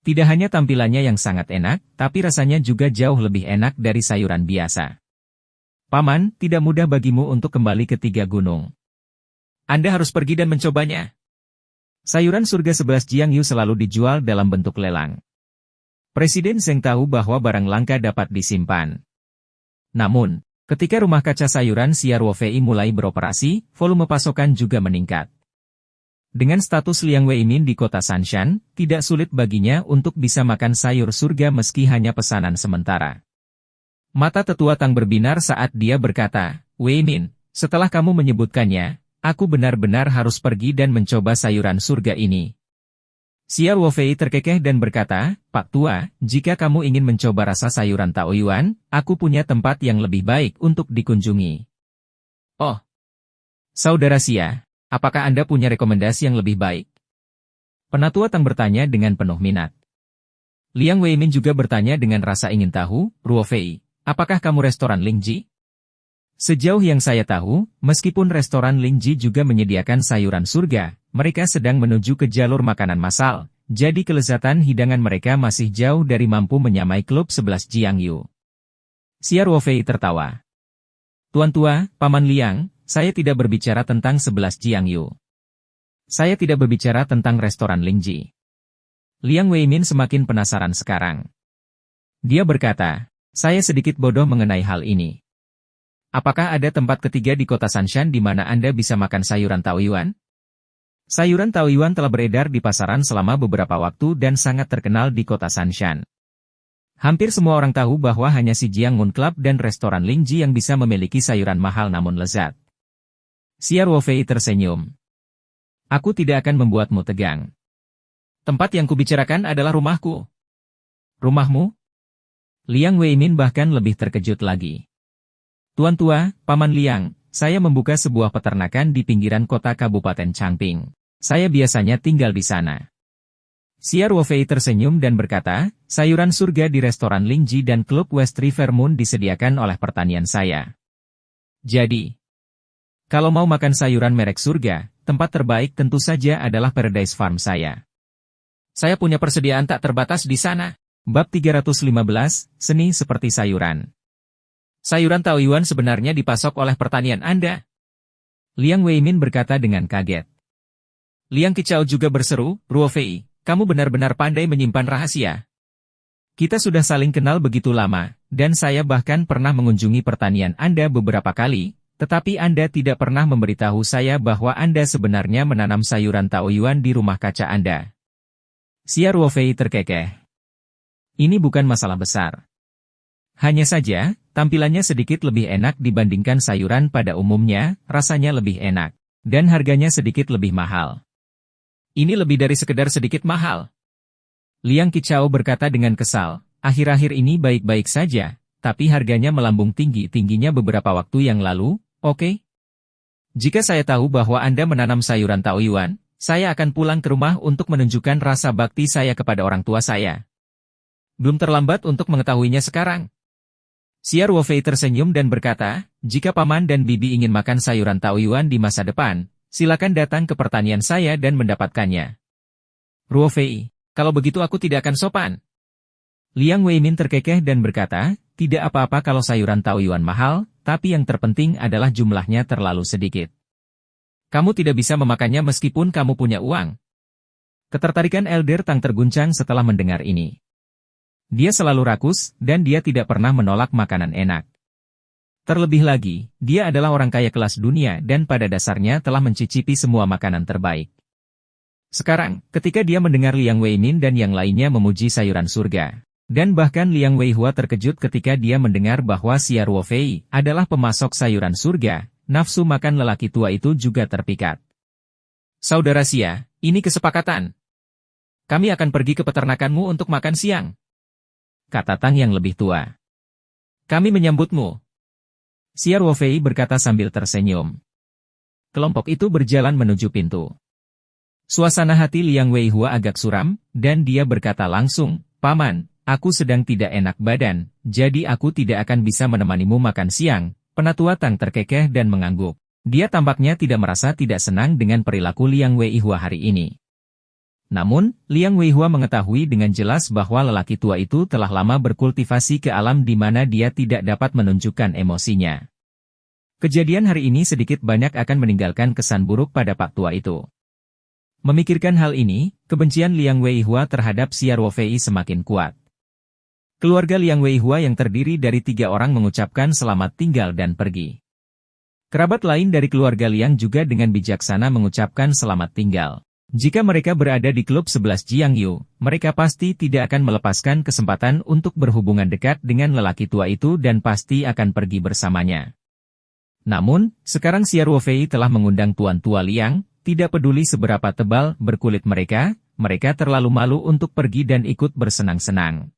Tidak hanya tampilannya yang sangat enak, tapi rasanya juga jauh lebih enak dari sayuran biasa. Paman, tidak mudah bagimu untuk kembali ke Tiga Gunung. Anda harus pergi dan mencobanya. Sayuran surga 11 Jiangyu selalu dijual dalam bentuk lelang. Presiden Zheng tahu bahwa barang langka dapat disimpan. Namun, ketika rumah kaca sayuran Xia Ruofei mulai beroperasi, volume pasokan juga meningkat. Dengan status Liang Weimin di kota Sanshan, tidak sulit baginya untuk bisa makan sayur surga meski hanya pesanan sementara. Mata Tetua Tang berbinar saat dia berkata, "Weimin, setelah kamu menyebutkannya, aku benar-benar harus pergi dan mencoba sayuran surga ini." Xia Ruofei terkekeh dan berkata, "Pak Tua, jika kamu ingin mencoba rasa sayuran Taoyuan, aku punya tempat yang lebih baik untuk dikunjungi." "Oh, saudara Xia, apakah Anda punya rekomendasi yang lebih baik?" Penatua Tang bertanya dengan penuh minat. Liang Weimin juga bertanya dengan rasa ingin tahu, "Ruofei, apakah kamu restoran Lingji?" Sejauh yang saya tahu, meskipun restoran Lingji juga menyediakan sayuran surga, mereka sedang menuju ke jalur makanan massal, jadi kelezatan hidangan mereka masih jauh dari mampu menyamai klub 11 Jiangyu. Xia Ruofei tertawa. "Tuan tua, Paman Liang, saya tidak berbicara tentang 11 Jiangyu. Saya tidak berbicara tentang restoran Lingji." Liang Weimin semakin penasaran sekarang. Dia berkata, "Saya sedikit bodoh mengenai hal ini. Apakah ada tempat ketiga di kota Sanshan di mana Anda bisa makan sayuran Taoyuan?" Sayuran Taoyuan telah beredar di pasaran selama beberapa waktu dan sangat terkenal di kota Sanshan. Hampir semua orang tahu bahwa hanya si Jiang Moon Club dan restoran Lingji yang bisa memiliki sayuran mahal namun lezat. Xia Ruofei tersenyum. "Aku tidak akan membuatmu tegang. Tempat yang kubicarakan adalah rumahku." "Rumahmu?" Liang Weimin bahkan lebih terkejut lagi. "Tuan tua, Paman Liang, saya membuka sebuah peternakan di pinggiran kota Kabupaten Changping. Saya biasanya tinggal di sana." Xia Ruofei tersenyum dan berkata, "Sayuran surga di restoran Lingji dan klub West River Moon disediakan oleh pertanian saya. Jadi, kalau mau makan sayuran merek surga, tempat terbaik tentu saja adalah Paradise Farm saya. Saya punya persediaan tak terbatas di sana." Bab 315, Seni Seperti Sayuran. "Sayuran Taoyuan sebenarnya dipasok oleh pertanian Anda?" Liang Weimin berkata dengan kaget. Liang Qichao juga berseru, "Ruofei, kamu benar-benar pandai menyimpan rahasia. Kita sudah saling kenal begitu lama, dan saya bahkan pernah mengunjungi pertanian Anda beberapa kali, tetapi Anda tidak pernah memberitahu saya bahwa Anda sebenarnya menanam sayuran Taoyuan di rumah kaca Anda." Xia Ruofei terkekeh. "Ini bukan masalah besar. Hanya saja, tampilannya sedikit lebih enak dibandingkan sayuran pada umumnya, rasanya lebih enak, dan harganya sedikit lebih mahal." "Ini lebih dari sekedar sedikit mahal." Liang Qichao berkata dengan kesal, "Akhir-akhir ini baik-baik saja, tapi harganya melambung tinggi-tingginya beberapa waktu yang lalu, oke? Jika saya tahu bahwa Anda menanam sayuran Taoyuan, saya akan pulang ke rumah untuk menunjukkan rasa bakti saya kepada orang tua saya. Belum terlambat untuk mengetahuinya sekarang." Xia Ruofei tersenyum dan berkata, "Jika Paman dan Bibi ingin makan sayuran Taoyuan di masa depan, silakan datang ke pertanian saya dan mendapatkannya." "Ruofei, Kalau begitu aku tidak akan sopan. Liang Weimin terkekeh dan berkata, tidak apa-apa kalau sayuran Taoyuan mahal, tapi yang terpenting adalah jumlahnya terlalu sedikit. Kamu tidak bisa memakannya meskipun kamu punya uang. Ketertarikan Elder Tang terguncang setelah mendengar ini. Dia selalu rakus, dan dia tidak pernah menolak makanan enak. Terlebih lagi, dia adalah orang kaya kelas dunia dan pada dasarnya telah mencicipi semua makanan terbaik. Sekarang, ketika dia mendengar Liang Weimin dan yang lainnya memuji sayuran surga, dan bahkan Liang Weihua terkejut ketika dia mendengar bahwa Xia Ruofei adalah pemasok sayuran surga, nafsu makan lelaki tua itu juga terpikat. Saudara Xia, ini kesepakatan. Kami akan pergi ke peternakanmu untuk makan siang, kata Tang yang lebih tua. Kami menyambutmu. Xia Ruofei berkata sambil tersenyum. Kelompok itu berjalan menuju pintu. Suasana hati Liang Weihua agak suram, dan dia berkata langsung, Paman, aku sedang tidak enak badan, jadi aku tidak akan bisa menemanimu makan siang. Penatua Tang terkekeh dan mengangguk. Dia tampaknya tidak merasa tidak senang dengan perilaku Liang Weihua hari ini. Namun, Liang Weihua mengetahui dengan jelas bahwa lelaki tua itu telah lama berkultivasi ke alam di mana dia tidak dapat menunjukkan emosinya. Kejadian hari ini sedikit banyak akan meninggalkan kesan buruk pada Pak Tua itu. Memikirkan hal ini, kebencian Liang Weihua terhadap Xia Ruofei semakin kuat. Keluarga Liang Weihua yang terdiri dari 3 orang mengucapkan selamat tinggal dan pergi. Kerabat lain dari keluarga Liang juga dengan bijaksana mengucapkan selamat tinggal. Jika mereka berada di klub 11 Jiangyu, mereka pasti tidak akan melepaskan kesempatan untuk berhubungan dekat dengan lelaki tua itu dan pasti akan pergi bersamanya. Namun, sekarang Xia Ruofei telah mengundang Tuan Tua Liang. Tidak peduli seberapa tebal berkulit mereka terlalu malu untuk pergi dan ikut bersenang-senang.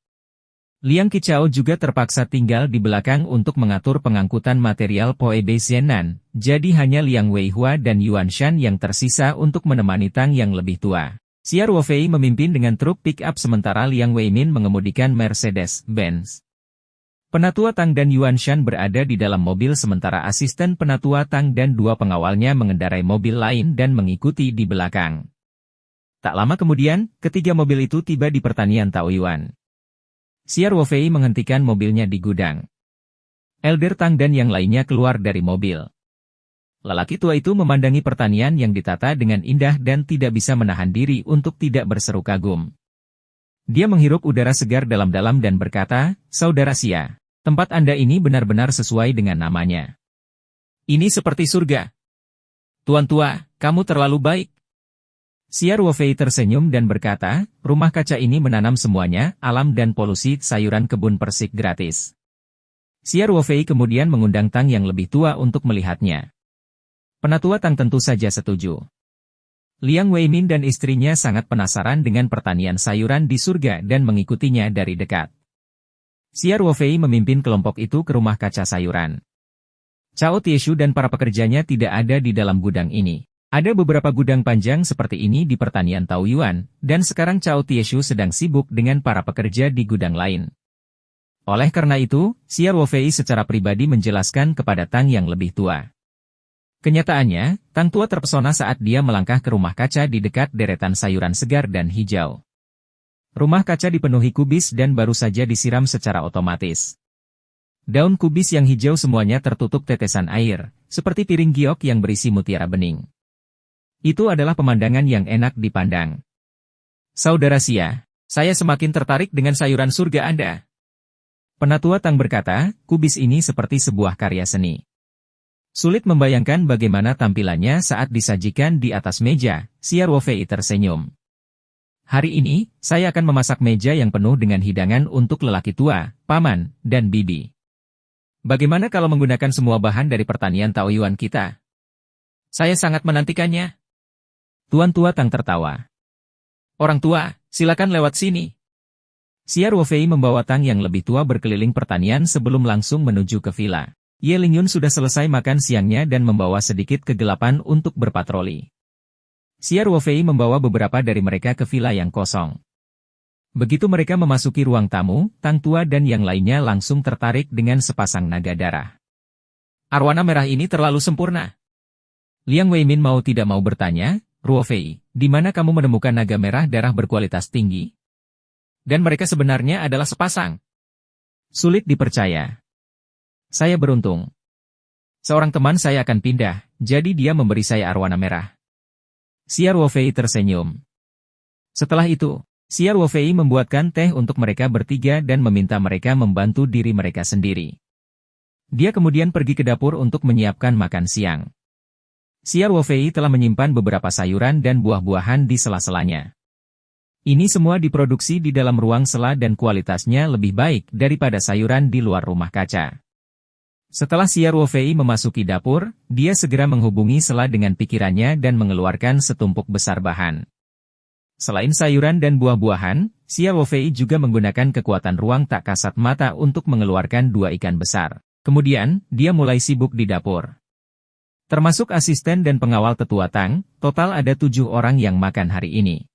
Liang Qichao juga terpaksa tinggal di belakang untuk mengatur pengangkutan material Poebe Zhenan, jadi hanya Liang Weihua dan Yuan Shan yang tersisa untuk menemani Tang yang lebih tua. Xia Ruofei memimpin dengan truk pick-up sementara Liang Weimin mengemudikan Mercedes-Benz. Penatua Tang dan Yuan Shan berada di dalam mobil sementara asisten Penatua Tang dan 2 pengawalnya mengendarai mobil lain dan mengikuti di belakang. Tak lama kemudian, ketiga mobil itu tiba di pertanian Taoyuan. Xia Ruofei menghentikan mobilnya di gudang. Elder Tang dan yang lainnya keluar dari mobil. Lelaki tua itu memandangi pertanian yang ditata dengan indah dan tidak bisa menahan diri untuk tidak berseru kagum. Dia menghirup udara segar dalam-dalam dan berkata, Saudara Xia, tempat Anda ini benar-benar sesuai dengan namanya. Ini seperti surga. Tuan tua, kamu terlalu baik. Xia Ruofei tersenyum dan berkata, rumah kaca ini menanam semuanya, alam dan polusi sayuran kebun persik gratis. Xia Ruofei kemudian mengundang Tang yang lebih tua untuk melihatnya. Penatua Tang tentu saja setuju. Liang Weimin dan istrinya sangat penasaran dengan pertanian sayuran di surga dan mengikutinya dari dekat. Xia Ruofei memimpin kelompok itu ke rumah kaca sayuran. Cao Tieshu dan para pekerjanya tidak ada di dalam gudang ini. Ada beberapa gudang panjang seperti ini di pertanian Taoyuan, dan sekarang Cao Tieshu sedang sibuk dengan para pekerja di gudang lain. Oleh karena itu, Xia Ruofei secara pribadi menjelaskan kepada Tang yang lebih tua. Kenyataannya, Tang tua terpesona saat dia melangkah ke rumah kaca di dekat deretan sayuran segar dan hijau. Rumah kaca dipenuhi kubis dan baru saja disiram secara otomatis. Daun kubis yang hijau semuanya tertutup tetesan air, seperti piring giok yang berisi mutiara bening. Itu adalah pemandangan yang enak dipandang. Saudara Xia, saya semakin tertarik dengan sayuran surga Anda. Penatua Tang berkata, kubis ini seperti sebuah karya seni. Sulit membayangkan bagaimana tampilannya saat disajikan di atas meja. Xia Ruofei tersenyum. Hari ini, saya akan memasak meja yang penuh dengan hidangan untuk lelaki tua, paman, dan bibi. Bagaimana kalau menggunakan semua bahan dari pertanian Taoyuan kita? Saya sangat menantikannya. Tuan tua Tang tertawa. Orang tua, silakan lewat sini. Xia Ruofei membawa Tang yang lebih tua berkeliling pertanian sebelum langsung menuju ke villa. Ye Lingyun sudah selesai makan siangnya dan membawa sedikit kegelapan untuk berpatroli. Xia Ruofei membawa beberapa dari mereka ke villa yang kosong. Begitu mereka memasuki ruang tamu, Tang tua dan yang lainnya langsung tertarik dengan sepasang naga darah. Arwana merah ini terlalu sempurna. Liang Weimin mau tidak mau bertanya, Ruofei, Di mana kamu menemukan naga merah darah berkualitas tinggi? Dan mereka sebenarnya adalah sepasang. Sulit dipercaya. Saya beruntung. Seorang teman saya akan pindah, jadi dia memberi saya arwana merah. Xiao Ruofei tersenyum. Setelah itu, Xiao Ruofei membuatkan teh untuk mereka bertiga dan meminta mereka membantu diri mereka sendiri. Dia kemudian pergi ke dapur untuk menyiapkan makan siang. Xiao Ruofei telah menyimpan beberapa sayuran dan buah-buahan di sela-selanya. Ini semua diproduksi di dalam ruang sela dan kualitasnya lebih baik daripada sayuran di luar rumah kaca. Setelah Xiao Ruofei memasuki dapur, dia segera menghubungi sela dengan pikirannya dan mengeluarkan setumpuk besar bahan. Selain sayuran dan buah-buahan, Xiao Ruofei juga menggunakan kekuatan ruang tak kasat mata untuk mengeluarkan 2 ikan besar. Kemudian, dia mulai sibuk di dapur. Termasuk asisten dan pengawal tetua Tang, total ada 7 orang yang makan hari ini.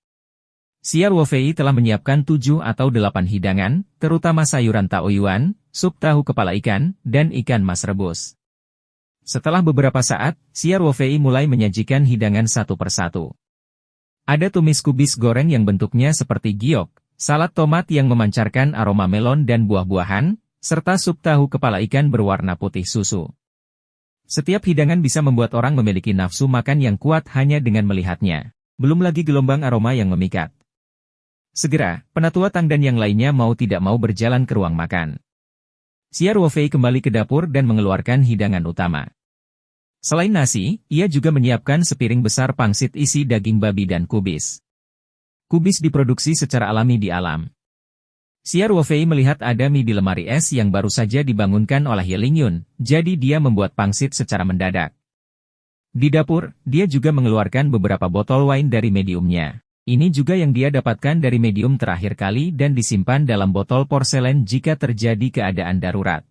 Xiao Ruofei telah menyiapkan 7 atau 8 hidangan, terutama sayuran taoyuan, sup tahu kepala ikan, dan ikan mas rebus. Setelah beberapa saat, Xiao Ruofei mulai menyajikan hidangan satu persatu. Ada tumis kubis goreng yang bentuknya seperti giok, salad tomat yang memancarkan aroma melon dan buah-buahan, serta sup tahu kepala ikan berwarna putih susu. Setiap hidangan bisa membuat orang memiliki nafsu makan yang kuat hanya dengan melihatnya. Belum lagi gelombang aroma yang memikat. Segera, penatua Tang dan yang lainnya mau tidak mau berjalan ke ruang makan. Xiao Ruofei kembali ke dapur dan mengeluarkan hidangan utama. Selain nasi, ia juga menyiapkan sepiring besar pangsit isi daging babi dan kubis. Kubis diproduksi secara alami di alam. Xiao Ruofei melihat ada mie di lemari es yang baru saja dibangunkan oleh Ye Lingyun, jadi dia membuat pangsit secara mendadak. Di dapur, dia juga mengeluarkan beberapa botol wine dari mediumnya. Ini juga yang dia dapatkan dari medium terakhir kali dan disimpan dalam botol porselen jika terjadi keadaan darurat.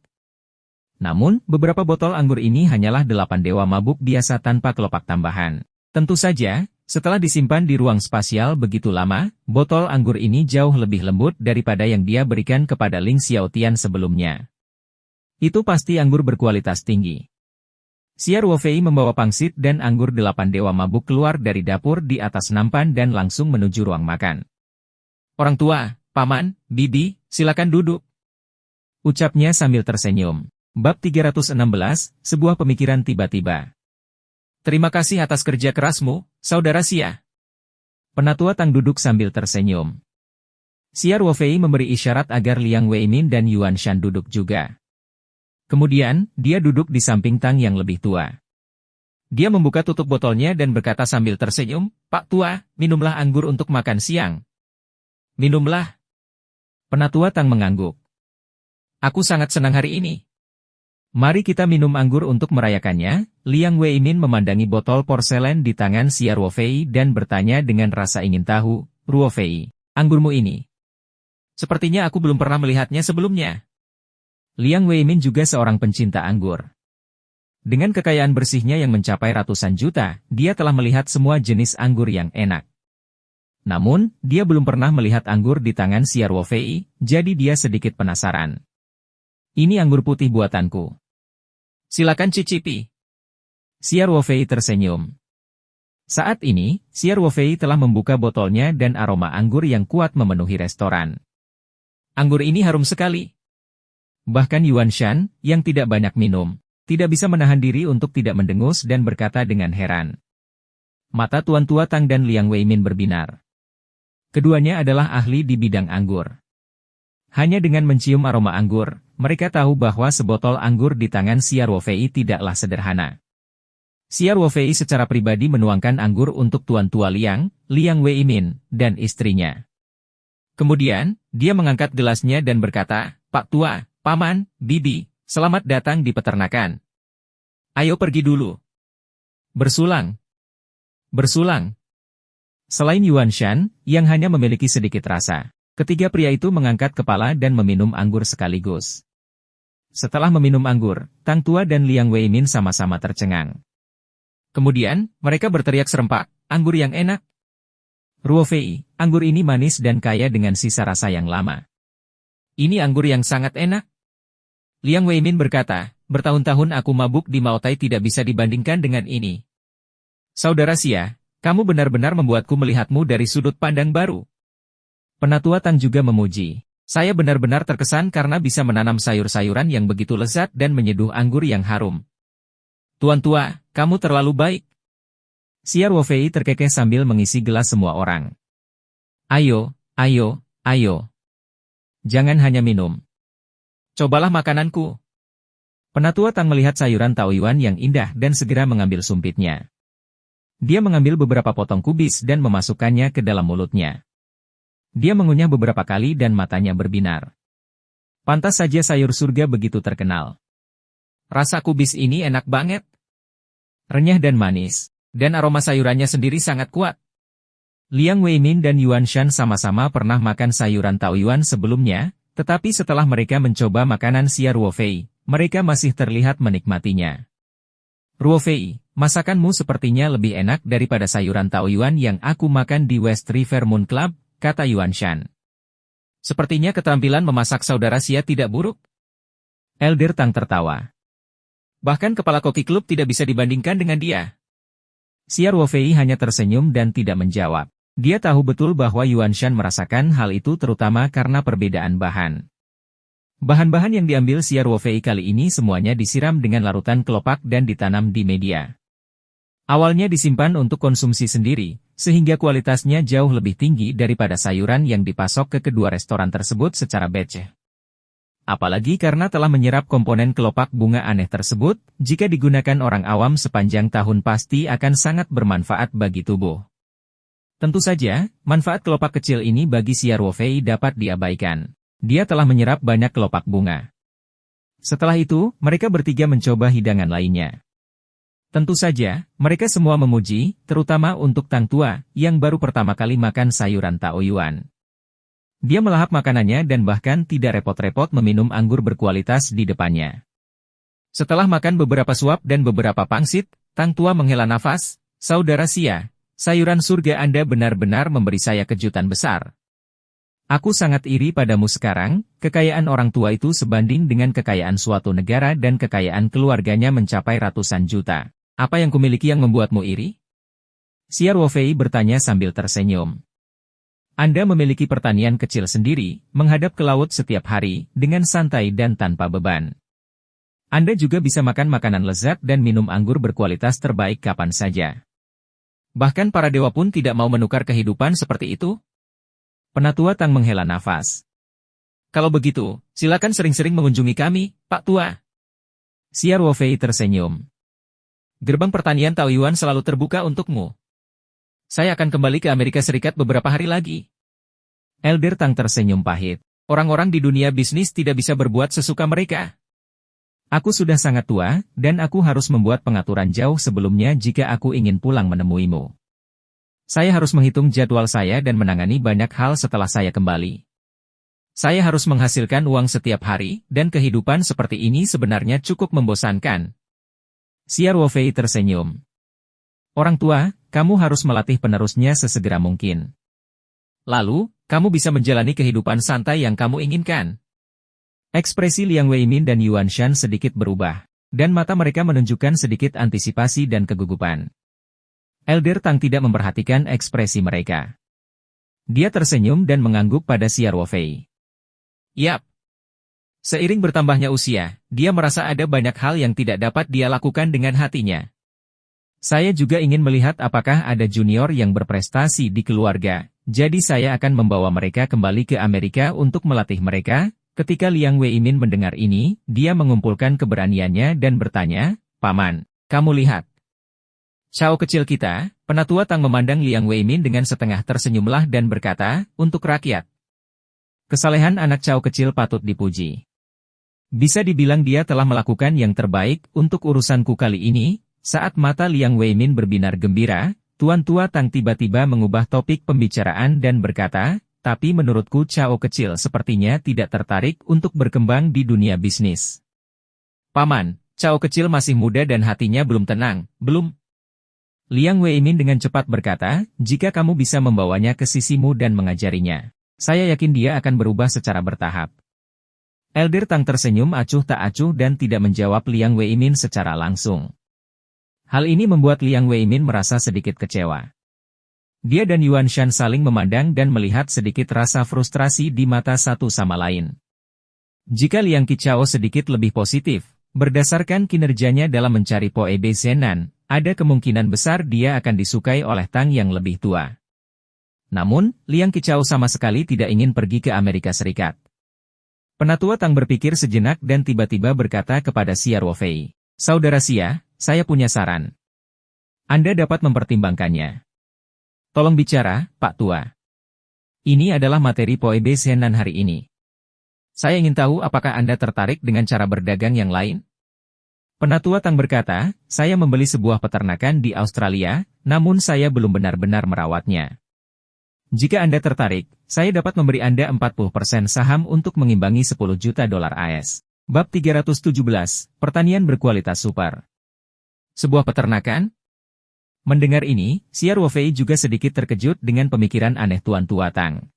Namun, beberapa botol anggur ini hanyalah 8 dewa mabuk biasa tanpa kelopak tambahan. Tentu saja, setelah disimpan di ruang spasial begitu lama, botol anggur ini jauh lebih lembut daripada yang dia berikan kepada Ling Xiaotian sebelumnya. Itu pasti anggur berkualitas tinggi. Xiao Ruofei membawa pangsit dan anggur 8 dewa mabuk keluar dari dapur di atas nampan dan langsung menuju ruang makan. Orang tua, paman, bibi, silakan duduk. Ucapnya sambil tersenyum. Bab 316, sebuah pemikiran tiba-tiba. Terima kasih atas kerja kerasmu, saudara Xia. Penatua Tang duduk sambil tersenyum. Xiao Ruofei memberi isyarat agar Liang Weimin dan Yuan Shan duduk juga. Kemudian, dia duduk di samping Tang yang lebih tua. Dia membuka tutup botolnya dan berkata sambil tersenyum, Pak Tua, minumlah anggur untuk makan siang. Minumlah. Penatua Tang mengangguk. Aku sangat senang hari ini. Mari kita minum anggur untuk merayakannya. Liang Weimin memandangi botol porselen di tangan Xiao Ruofei dan bertanya dengan rasa ingin tahu, Ruofei, anggurmu ini. Sepertinya aku belum pernah melihatnya sebelumnya. Liang Weimin juga seorang pencinta anggur. Dengan kekayaan bersihnya yang mencapai ratusan juta, dia telah melihat semua jenis anggur yang enak. Namun, dia belum pernah melihat anggur di tangan Xiao Ruofei, jadi dia sedikit penasaran. Ini anggur putih buatanku. Silakan cicipi. Xiao Ruofei tersenyum. Saat ini, Xiao Ruofei telah membuka botolnya dan aroma anggur yang kuat memenuhi restoran. Anggur ini harum sekali. Bahkan Yuan Shan, yang tidak banyak minum, tidak bisa menahan diri untuk tidak mendengus dan berkata dengan heran. Mata Tuan Tua Tang dan Liang Weimin berbinar. Keduanya adalah ahli di bidang anggur. Hanya dengan mencium aroma anggur, mereka tahu bahwa sebotol anggur di tangan Xiao Ruofei tidaklah sederhana. Xiao Ruofei secara pribadi menuangkan anggur untuk Tuan Tua Liang, Liang Weimin, dan istrinya. Kemudian, dia mengangkat gelasnya dan berkata, Pak Tua, Paman, Bibi, selamat datang di peternakan. Ayo pergi dulu. Bersulang. Bersulang. Selain Yuan Shan, yang hanya memiliki sedikit rasa, ketiga pria itu mengangkat kepala dan meminum anggur sekaligus. Setelah meminum anggur, Tang Tua dan Liang Weimin sama-sama tercengang. Kemudian, mereka berteriak serempak, anggur yang enak. Ruofei, anggur ini manis dan kaya dengan sisa rasa yang lama. Ini anggur yang sangat enak. Liang Weimin berkata, bertahun-tahun aku mabuk di Maotai tidak bisa dibandingkan dengan ini. Saudara Xia, Kamu benar-benar membuatku melihatmu dari sudut pandang baru. Penatua Tang juga memuji. Saya benar-benar terkesan karena bisa menanam sayur-sayuran yang begitu lezat dan menyeduh anggur yang harum. Tuan tua, kamu terlalu baik. Siar Wofei terkekeh sambil mengisi gelas semua orang. Ayo, ayo, ayo. Jangan hanya minum. Cobalah makananku. Penatua Tang melihat sayuran Taoyuan yang indah dan segera mengambil sumpitnya. Dia mengambil beberapa potong kubis dan memasukkannya ke dalam mulutnya. Dia mengunyah beberapa kali dan matanya berbinar. Pantas saja sayur surga begitu terkenal. Rasa kubis ini enak banget. Renyah dan manis, dan aroma sayurannya sendiri sangat kuat. Liang Weimin dan Yuan Shan sama-sama pernah makan sayuran Taoyuan sebelumnya, tetapi setelah mereka mencoba makanan Siar Wofei, mereka masih terlihat menikmatinya. Ruofei, masakanmu sepertinya lebih enak daripada sayuran Taoyuan yang aku makan di West River Moon Club, kata Yuan Shan. Sepertinya keterampilan memasak saudara Xia tidak buruk. Elder Tang tertawa. Bahkan kepala koki klub tidak bisa dibandingkan dengan dia. Siar Wofei hanya tersenyum dan tidak menjawab. Dia tahu betul bahwa Yuan Shan merasakan hal itu terutama karena perbedaan bahan. Bahan-bahan yang diambil Siar Wofei kali ini semuanya disiram dengan larutan kelopak dan ditanam di media. Awalnya disimpan untuk konsumsi sendiri, sehingga kualitasnya jauh lebih tinggi daripada sayuran yang dipasok ke kedua restoran tersebut secara batch. Apalagi karena telah menyerap komponen kelopak bunga aneh tersebut, jika digunakan orang awam sepanjang tahun pasti akan sangat bermanfaat bagi tubuh. Tentu saja, manfaat kelopak kecil ini bagi Siar Wofei dapat diabaikan. Dia telah menyerap banyak kelopak bunga. Setelah itu, mereka bertiga mencoba hidangan lainnya. Tentu saja, mereka semua memuji, terutama untuk Tang Tua, yang baru pertama kali makan sayuran Taoyuan. Dia melahap makanannya dan bahkan tidak repot-repot meminum anggur berkualitas di depannya. Setelah makan beberapa suap dan beberapa pangsit, Tang Tua menghela nafas, "Saudara Xia, sayuran surga Anda benar-benar memberi saya kejutan besar. Aku sangat iri padamu sekarang, kekayaan orang tua itu sebanding dengan kekayaan suatu negara dan kekayaan keluarganya mencapai ratusan juta. Apa yang kumiliki yang membuatmu iri?" Siar Wofei bertanya sambil tersenyum. Anda memiliki pertanian kecil sendiri, menghadap ke laut setiap hari, dengan santai dan tanpa beban. Anda juga bisa makan makanan lezat dan minum anggur berkualitas terbaik kapan saja. Bahkan para dewa pun tidak mau menukar kehidupan seperti itu. Penatua Tang menghela nafas. Kalau begitu, silakan sering-sering mengunjungi kami, Pak Tua. Siar Wofei tersenyum. Gerbang pertanian Taoyuan selalu terbuka untukmu. Saya akan kembali ke Amerika Serikat beberapa hari lagi. Elder Tang tersenyum pahit. Orang-orang di dunia bisnis tidak bisa berbuat sesuka mereka. Aku sudah sangat tua, dan aku harus membuat pengaturan jauh sebelumnya jika aku ingin pulang menemuimu. Saya harus menghitung jadwal saya dan menangani banyak hal setelah saya kembali. Saya harus menghasilkan uang setiap hari, dan kehidupan seperti ini sebenarnya cukup membosankan. Siar Wofei tersenyum. Orang tua, kamu harus melatih penerusnya sesegera mungkin. Lalu, kamu bisa menjalani kehidupan santai yang kamu inginkan. Ekspresi Liang Weimin dan Yuan Shan sedikit berubah, dan mata mereka menunjukkan sedikit antisipasi dan kegugupan. Elder Tang tidak memperhatikan ekspresi mereka. Dia tersenyum dan mengangguk pada Siar Wofei. Yap. Seiring bertambahnya usia, dia merasa ada banyak hal yang tidak dapat dia lakukan dengan hatinya. Saya juga ingin melihat apakah ada junior yang berprestasi di keluarga, jadi saya akan membawa mereka kembali ke Amerika untuk melatih mereka. Ketika Liang Weimin mendengar ini, dia mengumpulkan keberaniannya dan bertanya, "Paman, kamu lihat. Cao kecil kita." Penatua Tang memandang Liang Weimin dengan setengah tersenyumlah dan berkata, "Untuk rakyat." Kesalehan anak Cao kecil patut dipuji. Bisa dibilang dia telah melakukan yang terbaik untuk urusanku kali ini. Saat mata Liang Weimin berbinar gembira, Tuan Tua Tang tiba-tiba mengubah topik pembicaraan dan berkata, "Tapi menurutku Cao kecil sepertinya tidak tertarik untuk berkembang di dunia bisnis." "Paman, Cao kecil masih muda dan hatinya belum tenang, belum?" Liang Weimin dengan cepat berkata, "Jika kamu bisa membawanya ke sisimu dan mengajarinya, saya yakin dia akan berubah secara bertahap." Elder Tang tersenyum acuh tak acuh dan tidak menjawab Liang Weimin secara langsung. Hal ini membuat Liang Weimin merasa sedikit kecewa. Dia dan Yuan Shan saling memandang dan melihat sedikit rasa frustrasi di mata satu sama lain. Jika Liang Qichao sedikit lebih positif, berdasarkan kinerjanya dalam mencari Poe Bei Zenan, ada kemungkinan besar dia akan disukai oleh Tang yang lebih tua. Namun, Liang Qichao sama sekali tidak ingin pergi ke Amerika Serikat. Penatua Tang berpikir sejenak dan tiba-tiba berkata kepada Xia Ruofei, "Saudara Xia, saya punya saran. Anda dapat mempertimbangkannya. Tolong bicara, Pak Tua. Ini adalah materi Poe Bei Zenan hari ini. Saya ingin tahu apakah Anda tertarik dengan cara berdagang yang lain?" Penatua Tang berkata, "Saya membeli sebuah peternakan di Australia, namun saya belum benar-benar merawatnya. Jika Anda tertarik, saya dapat memberi Anda 40% saham untuk mengimbangi 10 juta dolar AS. Bab 317, Pertanian Berkualitas Super. Sebuah peternakan? Mendengar ini, Xia Ruofei juga sedikit terkejut dengan pemikiran aneh Tuan Tua Tang.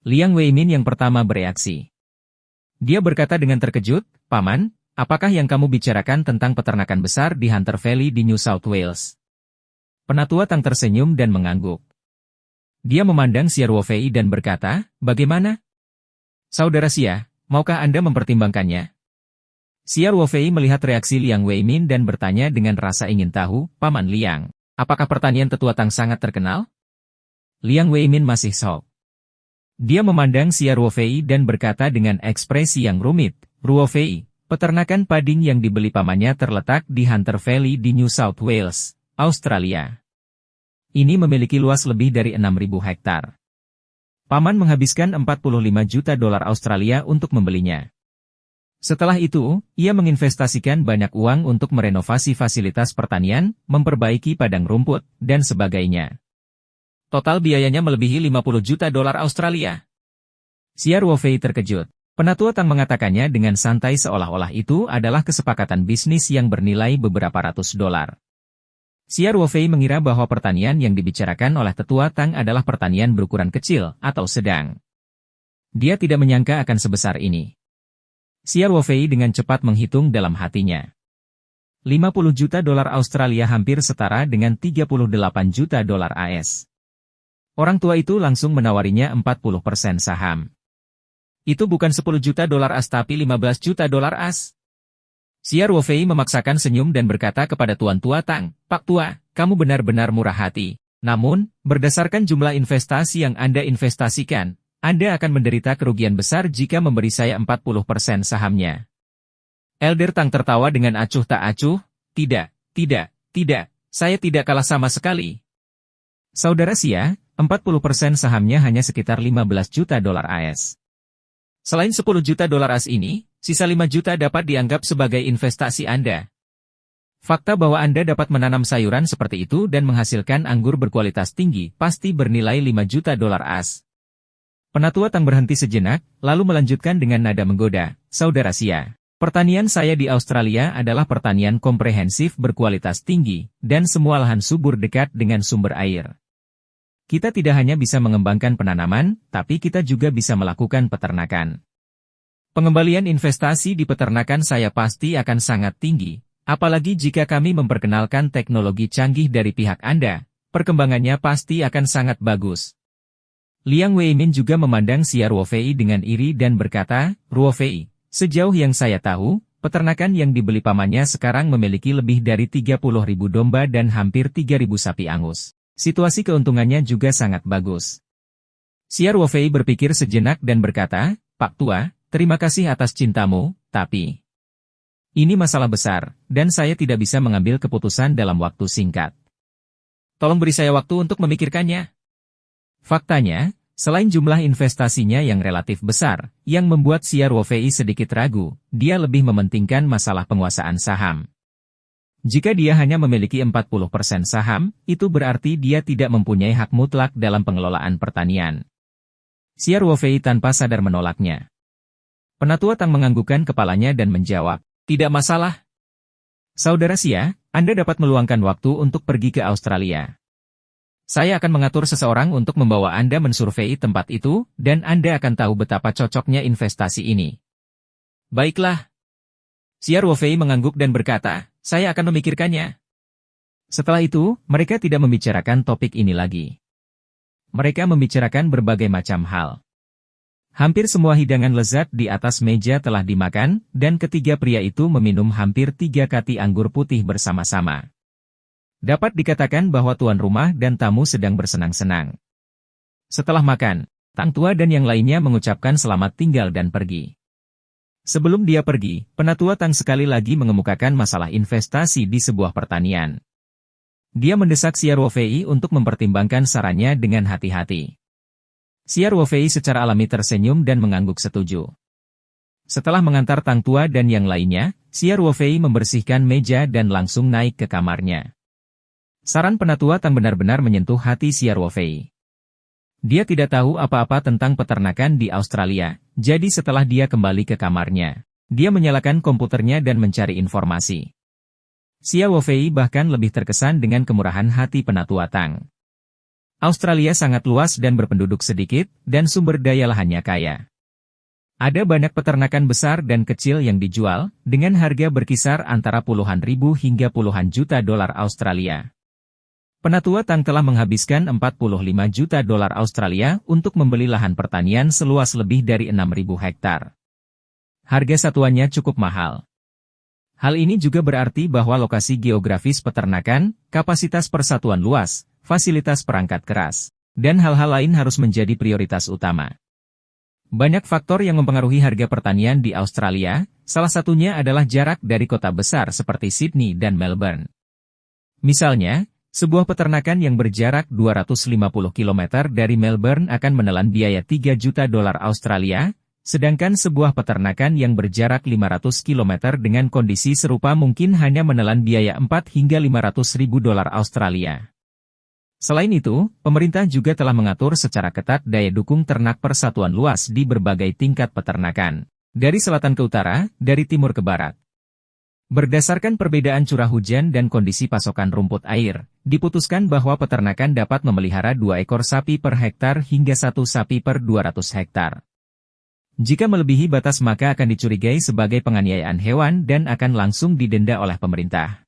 Liang Weimin yang pertama bereaksi. Dia berkata dengan terkejut, "Paman, apakah yang kamu bicarakan tentang peternakan besar di Hunter Valley di New South Wales?" Penatua Tang tersenyum dan mengangguk. Dia memandang Xia Ruofei dan berkata, "Bagaimana? Saudara Xia, maukah Anda mempertimbangkannya?" Xia Ruofei melihat reaksi Liang Weimin dan bertanya dengan rasa ingin tahu, "Paman Liang, apakah pertanian tetua Tang sangat terkenal?" Liang Weimin masih shock. Dia memandang Xia Ruofei dan berkata dengan ekspresi yang rumit, "Ruofei, peternakan pading yang dibeli pamannya terletak di Hunter Valley di New South Wales, Australia. Ini memiliki luas lebih dari 6.000 hektar. Paman menghabiskan 45 juta dolar Australia untuk membelinya. Setelah itu, ia menginvestasikan banyak uang untuk merenovasi fasilitas pertanian, memperbaiki padang rumput, dan sebagainya. Total biayanya melebihi 50 juta dolar Australia." Xia Ruofei terkejut. Penatua Tang mengatakannya dengan santai seolah-olah itu adalah kesepakatan bisnis yang bernilai beberapa ratus dolar. Xia Ruofei mengira bahwa pertanian yang dibicarakan oleh tetua Tang adalah pertanian berukuran kecil atau sedang. Dia tidak menyangka akan sebesar ini. Xia Ruofei dengan cepat menghitung dalam hatinya. 50 juta dolar Australia hampir setara dengan 38 juta dolar AS. Orang tua itu langsung menawarinya 40% saham. Itu bukan 10 juta dolar AS tapi 15 juta dolar AS. Xia Ruofei memaksakan senyum dan berkata kepada Tuan Tua Tang, "Pak Tua, kamu benar-benar murah hati. Namun, berdasarkan jumlah investasi yang Anda investasikan, Anda akan menderita kerugian besar jika memberi saya 40% sahamnya." Elder Tang tertawa dengan acuh tak acuh, tidak, saya tidak kalah sama sekali. Saudara Xia, 40% sahamnya hanya sekitar 15 juta dolar AS. Selain 10 juta dolar AS ini, sisa 5 juta dapat dianggap sebagai investasi Anda. Fakta bahwa Anda dapat menanam sayuran seperti itu dan menghasilkan anggur berkualitas tinggi pasti bernilai 5 juta dolar AS. Penatua Tang berhenti sejenak, lalu melanjutkan dengan nada menggoda, "Saudara Xia, pertanian saya di Australia adalah pertanian komprehensif berkualitas tinggi, dan semua lahan subur dekat dengan sumber air. Kita tidak hanya bisa mengembangkan penanaman, tapi kita juga bisa melakukan peternakan. Pengembalian investasi di peternakan saya pasti akan sangat tinggi, apalagi jika kami memperkenalkan teknologi canggih dari pihak Anda, perkembangannya pasti akan sangat bagus." Liang Weimin juga memandang Xia Ruofei dengan iri dan berkata, "Ruofei, sejauh yang saya tahu, peternakan yang dibeli pamannya sekarang memiliki lebih dari 30.000 domba dan hampir 3.000 sapi angus. Situasi keuntungannya juga sangat bagus." Xia Ruofei berpikir sejenak dan berkata, "Pak Tua, terima kasih atas cintamu, tapi ini masalah besar, dan saya tidak bisa mengambil keputusan dalam waktu singkat. Tolong beri saya waktu untuk memikirkannya." Faktanya, selain jumlah investasinya yang relatif besar, yang membuat Xia Ruofei sedikit ragu, dia lebih mementingkan masalah penguasaan saham. Jika dia hanya memiliki 40% saham, itu berarti dia tidak mempunyai hak mutlak dalam pengelolaan pertanian. Xia Ruofei tanpa sadar menolaknya. Penatua Tang menganggukkan kepalanya dan menjawab, "Tidak masalah. Saudara Xia, Anda dapat meluangkan waktu untuk pergi ke Australia. Saya akan mengatur seseorang untuk membawa Anda mensurvei tempat itu, dan Anda akan tahu betapa cocoknya investasi ini." "Baiklah." Xia Ruofei mengangguk dan berkata, "Saya akan memikirkannya." Setelah itu, mereka tidak membicarakan topik ini lagi. Mereka membicarakan berbagai macam hal. Hampir semua hidangan lezat di atas meja telah dimakan, dan ketiga pria itu meminum hampir 3 kati anggur putih bersama-sama. Dapat dikatakan bahwa tuan rumah dan tamu sedang bersenang-senang. Setelah makan, Tang Tua dan yang lainnya mengucapkan selamat tinggal dan pergi. Sebelum dia pergi, Penatua Tang sekali lagi mengemukakan masalah investasi di sebuah pertanian. Dia mendesak Xiao Ruofei untuk mempertimbangkan sarannya dengan hati-hati. Xiao Ruofei secara alami tersenyum dan mengangguk setuju. Setelah mengantar Tang Tua dan yang lainnya, Xiao Ruofei membersihkan meja dan langsung naik ke kamarnya. Saran Penatua Tang benar-benar menyentuh hati Xiao Ruofei. Dia tidak tahu apa-apa tentang peternakan di Australia, jadi setelah dia kembali ke kamarnya, dia menyalakan komputernya dan mencari informasi. Xiao Ruofei bahkan lebih terkesan dengan kemurahan hati Penatua Tang. Australia sangat luas dan berpenduduk sedikit, dan sumber daya lahannya kaya. Ada banyak peternakan besar dan kecil yang dijual, dengan harga berkisar antara puluhan ribu hingga puluhan juta dolar Australia. Penatua Tang telah menghabiskan 45 juta dolar Australia untuk membeli lahan pertanian seluas lebih dari 6.000 hektar. Harga satuannya cukup mahal. Hal ini juga berarti bahwa lokasi geografis peternakan, kapasitas persatuan luas, fasilitas perangkat keras, dan hal-hal lain harus menjadi prioritas utama. Banyak faktor yang mempengaruhi harga pertanian di Australia, salah satunya adalah jarak dari kota besar seperti Sydney dan Melbourne. Misalnya, sebuah peternakan yang berjarak 250 km dari Melbourne akan menelan biaya 3 juta dolar Australia, sedangkan sebuah peternakan yang berjarak 500 km dengan kondisi serupa mungkin hanya menelan biaya 4 hingga 500 ribu dolar Australia. Selain itu, pemerintah juga telah mengatur secara ketat daya dukung ternak persatuan luas di berbagai tingkat peternakan, dari selatan ke utara, dari timur ke barat. Berdasarkan perbedaan curah hujan dan kondisi pasokan rumput air, diputuskan bahwa peternakan dapat memelihara 2 ekor sapi per hektar hingga 1 sapi per 200 hektar. Jika melebihi batas maka akan dicurigai sebagai penganiayaan hewan dan akan langsung didenda oleh pemerintah.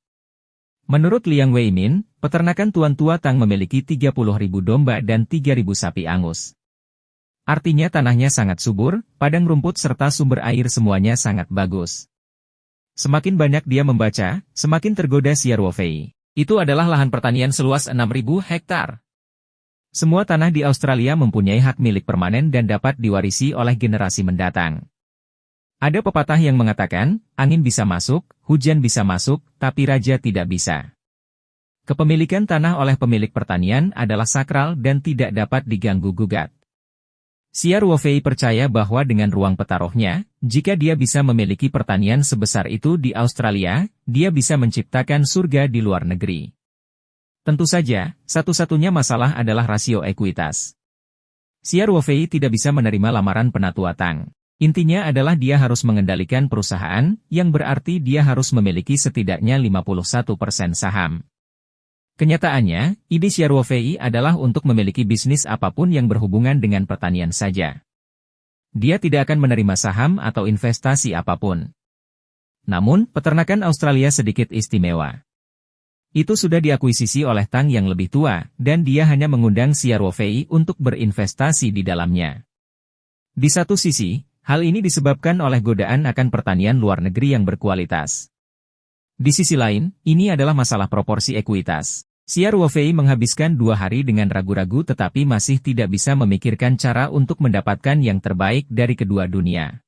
Menurut Liang Weimin, peternakan Tuan Tua Tang memiliki 30.000 domba dan 3.000 sapi angus. Artinya tanahnya sangat subur, padang rumput serta sumber air semuanya sangat bagus. Semakin banyak dia membaca, semakin tergoda Xiao Ruofei. Itu adalah lahan pertanian seluas 6.000 hektar. Semua tanah di Australia mempunyai hak milik permanen dan dapat diwarisi oleh generasi mendatang. Ada pepatah yang mengatakan, angin bisa masuk, hujan bisa masuk, tapi raja tidak bisa. Kepemilikan tanah oleh pemilik pertanian adalah sakral dan tidak dapat diganggu-gugat. Xiao Ruofei percaya bahwa dengan ruang petaruhnya, jika dia bisa memiliki pertanian sebesar itu di Australia, dia bisa menciptakan surga di luar negeri. Tentu saja, satu-satunya masalah adalah rasio ekuitas. Xiao Ruofei tidak bisa menerima lamaran Penatua Tang. Intinya adalah dia harus mengendalikan perusahaan, yang berarti dia harus memiliki setidaknya 51% saham. Kenyataannya, ide Xiao Ruofei adalah untuk memiliki bisnis apapun yang berhubungan dengan pertanian saja. Dia tidak akan menerima saham atau investasi apapun. Namun, peternakan Australia sedikit istimewa. Itu sudah diakuisisi oleh Tang yang lebih tua, dan dia hanya mengundang Xiao Ruofei untuk berinvestasi di dalamnya. Di satu sisi, hal ini disebabkan oleh godaan akan pertanian luar negeri yang berkualitas. Di sisi lain, ini adalah masalah proporsi ekuitas. Xiao Ruofei menghabiskan 2 hari dengan ragu-ragu tetapi masih tidak bisa memikirkan cara untuk mendapatkan yang terbaik dari kedua dunia.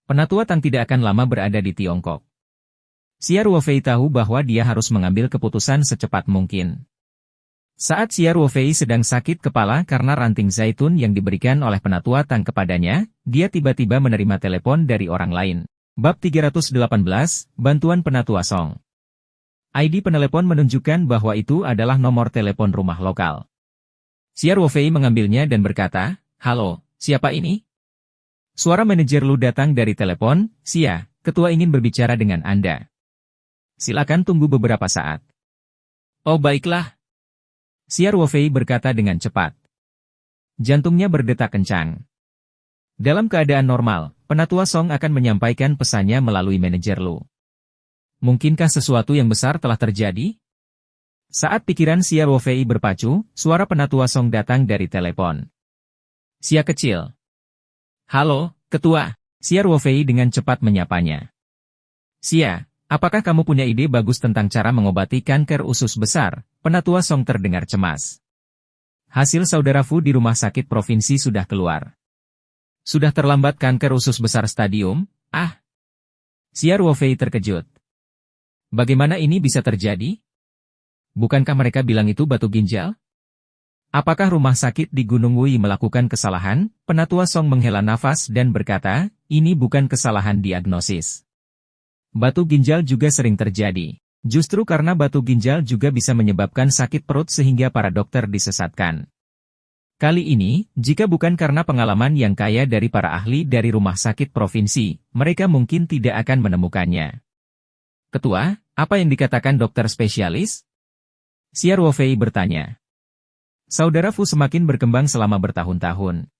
Penatua Tang tidak akan lama berada di Tiongkok. Xiao Ruofei tahu bahwa dia harus mengambil keputusan secepat mungkin. Saat Xiao Ruofei sedang sakit kepala karena ranting zaitun yang diberikan oleh Penatua Tang kepadanya, dia tiba-tiba menerima telepon dari orang lain. Bab 318, Bantuan Penatua Song. ID penelepon menunjukkan bahwa itu adalah nomor telepon rumah lokal. Xiao Ruofei mengambilnya dan berkata, "Halo, siapa ini?" Suara manajer Lu datang dari telepon, "Xia, ketua ingin berbicara dengan Anda. Silakan tunggu beberapa saat." "Oh baiklah." Xiao Ruofei berkata dengan cepat. Jantungnya berdetak kencang. Dalam keadaan normal, Penatua Song akan menyampaikan pesannya melalui manajer Lu. Mungkinkah sesuatu yang besar telah terjadi? Saat pikiran Xia Ruofei berpacu, suara Penatua Song datang dari telepon. Xia kecil. Halo, Ketua. Xia Ruofei dengan cepat menyapanya. Xia, apakah kamu punya ide bagus tentang cara mengobati kanker usus besar? Penatua Song terdengar cemas. Hasil saudara Fu di rumah sakit provinsi sudah keluar. Sudah terlambat kanker usus besar stadium? Ah! Xia Ruofei terkejut. Bagaimana ini bisa terjadi? Bukankah mereka bilang itu batu ginjal? Apakah rumah sakit di Gunung Wui melakukan kesalahan? Penatua Song menghela nafas dan berkata, ini bukan kesalahan diagnosis. Batu ginjal juga sering terjadi. Justru karena batu ginjal juga bisa menyebabkan sakit perut sehingga para dokter disesatkan. Kali ini, jika bukan karena pengalaman yang kaya dari para ahli dari rumah sakit provinsi, mereka mungkin tidak akan menemukannya. Ketua, apa yang dikatakan dokter spesialis? Xia Ruofei bertanya. Saudara Fu semakin berkembang selama bertahun-tahun.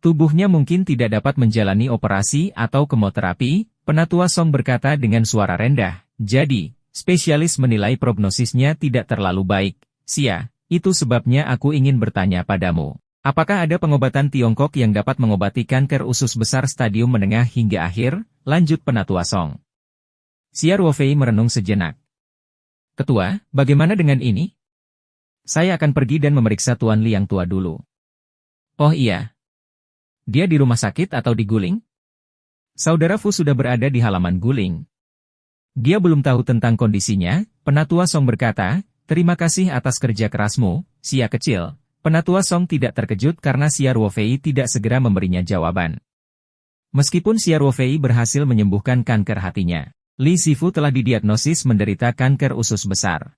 Tubuhnya mungkin tidak dapat menjalani operasi atau kemoterapi, Penatua Song berkata dengan suara rendah. Jadi, spesialis menilai prognosisnya tidak terlalu baik. Xia, itu sebabnya aku ingin bertanya padamu. Apakah ada pengobatan Tiongkok yang dapat mengobati kanker usus besar stadium menengah hingga akhir? Lanjut Penatua Song. Xia Ruofei merenung sejenak. Ketua, bagaimana dengan ini? Saya akan pergi dan memeriksa Tuan Liang tua dulu. Oh iya. Dia di rumah sakit atau di Guling? Saudara Fu sudah berada di halaman Guling. Dia belum tahu tentang kondisinya, Penatua Song berkata, terima kasih atas kerja kerasmu, Xia kecil. Penatua Song tidak terkejut karena Xia Ruofei tidak segera memberinya jawaban. Meskipun Xia Ruofei berhasil menyembuhkan kanker hatinya, Li Sifu telah didiagnosis menderita kanker usus besar.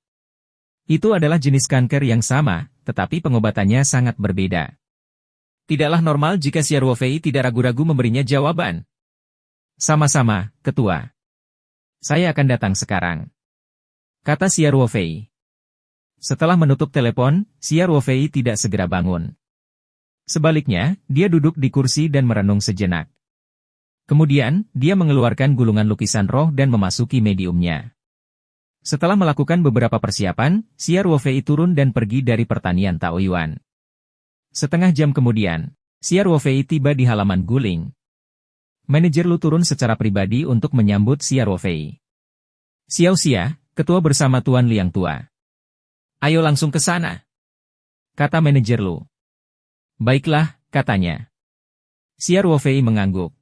Itu adalah jenis kanker yang sama, tetapi pengobatannya sangat berbeda. Tidaklah normal jika Xia Ruofei tidak ragu-ragu memberinya jawaban. Sama-sama, Ketua. Saya akan datang sekarang, kata Xia Ruofei. Setelah menutup telepon, Xia Ruofei tidak segera bangun. Sebaliknya, dia duduk di kursi dan merenung sejenak. Kemudian, dia mengeluarkan gulungan lukisan roh dan memasuki mediumnya. Setelah melakukan beberapa persiapan, Xia Ruofei turun dan pergi dari pertanian Taoyuan. Setengah jam kemudian, Xia Ruofei tiba di halaman Guling. Manajer Lu turun secara pribadi untuk menyambut Xia Ruofei. Xiao Xia, ketua bersama Tuan Liang tua. Ayo langsung ke sana, kata manajer Lu. Baiklah, katanya. Xia Ruofei mengangguk.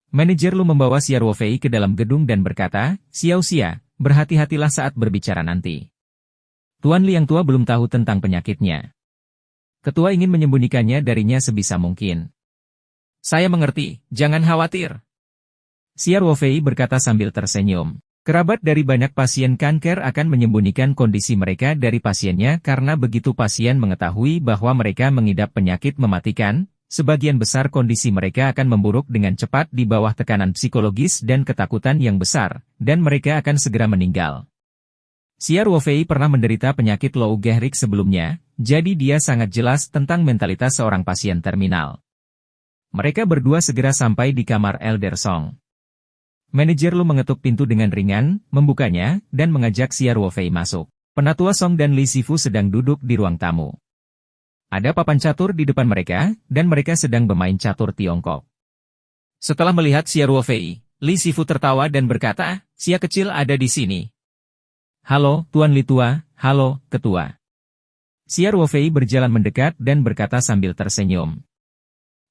Manajer Lu membawa Xia Ruofei ke dalam gedung dan berkata, Xiao Xia, berhati-hatilah saat berbicara nanti. Tuan Liang tua belum tahu tentang penyakitnya. Ketua ingin menyembunyikannya darinya sebisa mungkin. Saya mengerti, jangan khawatir. Xia Ruofei berkata sambil tersenyum. Kerabat dari banyak pasien kanker akan menyembunyikan kondisi mereka dari pasiennya karena begitu pasien mengetahui bahwa mereka mengidap penyakit mematikan, sebagian besar kondisi mereka akan memburuk dengan cepat di bawah tekanan psikologis dan ketakutan yang besar, dan mereka akan segera meninggal. Xia Ruofei pernah menderita penyakit Lou Gehrig sebelumnya, jadi dia sangat jelas tentang mentalitas seorang pasien terminal. Mereka berdua segera sampai di kamar Elder Song. Manajer Lu mengetuk pintu dengan ringan, membukanya, dan mengajak Xia Ruofei masuk. Penatua Song dan Li Sifu sedang duduk di ruang tamu. Ada papan catur di depan mereka, dan mereka sedang bermain catur Tiongkok. Setelah melihat Xia Ruofei, Li Sifu tertawa dan berkata, Xia kecil ada di sini. Halo, Tuan Li tua, halo, Ketua. Xia Ruofei berjalan mendekat dan berkata sambil tersenyum.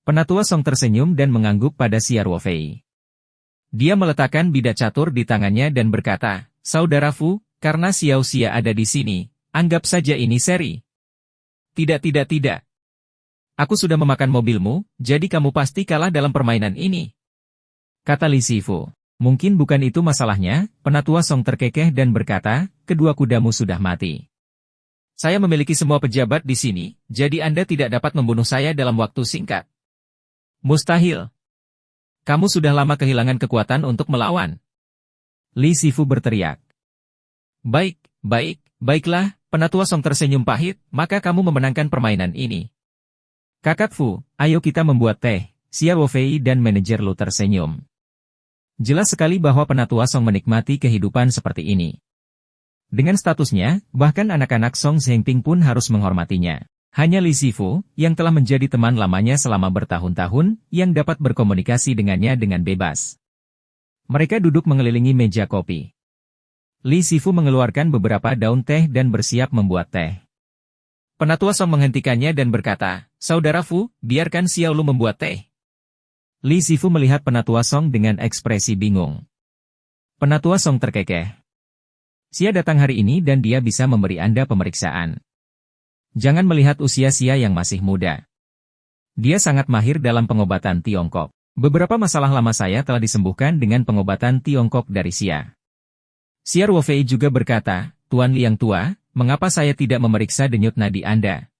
Penatua Song tersenyum dan mengangguk pada Xia Ruofei. Dia meletakkan bidak catur di tangannya dan berkata, Saudara Fu, karena Xiao Xia ada di sini, anggap saja ini seri. Tidak. Aku sudah memakan mobilmu, jadi kamu pasti kalah dalam permainan ini, kata Li Sifu. Mungkin bukan itu masalahnya, Penatua Song terkekeh dan berkata, kedua kudamu sudah mati. Saya memiliki semua pejabat di sini, jadi Anda tidak dapat membunuh saya dalam waktu singkat. Mustahil. Kamu sudah lama kehilangan kekuatan untuk melawan. Li Sifu berteriak. Baiklah, Penatua Song tersenyum pahit, maka kamu memenangkan permainan ini. Kakak Fu, ayo kita membuat teh, Xia Ruofei dan manajer Lu tersenyum. Jelas sekali bahwa Penatua Song menikmati kehidupan seperti ini. Dengan statusnya, bahkan anak-anak Song Zhengping pun harus menghormatinya. Hanya Li Zifu, yang telah menjadi teman lamanya selama bertahun-tahun, yang dapat berkomunikasi dengannya dengan bebas. Mereka duduk mengelilingi meja kopi. Li Zifu mengeluarkan beberapa daun teh dan bersiap membuat teh. Penatua Song menghentikannya dan berkata, "Saudara Fu, biarkan Xiao Lu membuat teh." Li Zifu melihat Penatua Song dengan ekspresi bingung. Penatua Song terkekeh. "Xia datang hari ini dan dia bisa memberi Anda pemeriksaan. Jangan melihat usia Xia yang masih muda. Dia sangat mahir dalam pengobatan Tiongkok. Beberapa masalah lama saya telah disembuhkan dengan pengobatan Tiongkok dari Xia." Xia Ruofei juga berkata, "Tuan Li yang tua, mengapa saya tidak memeriksa denyut nadi Anda?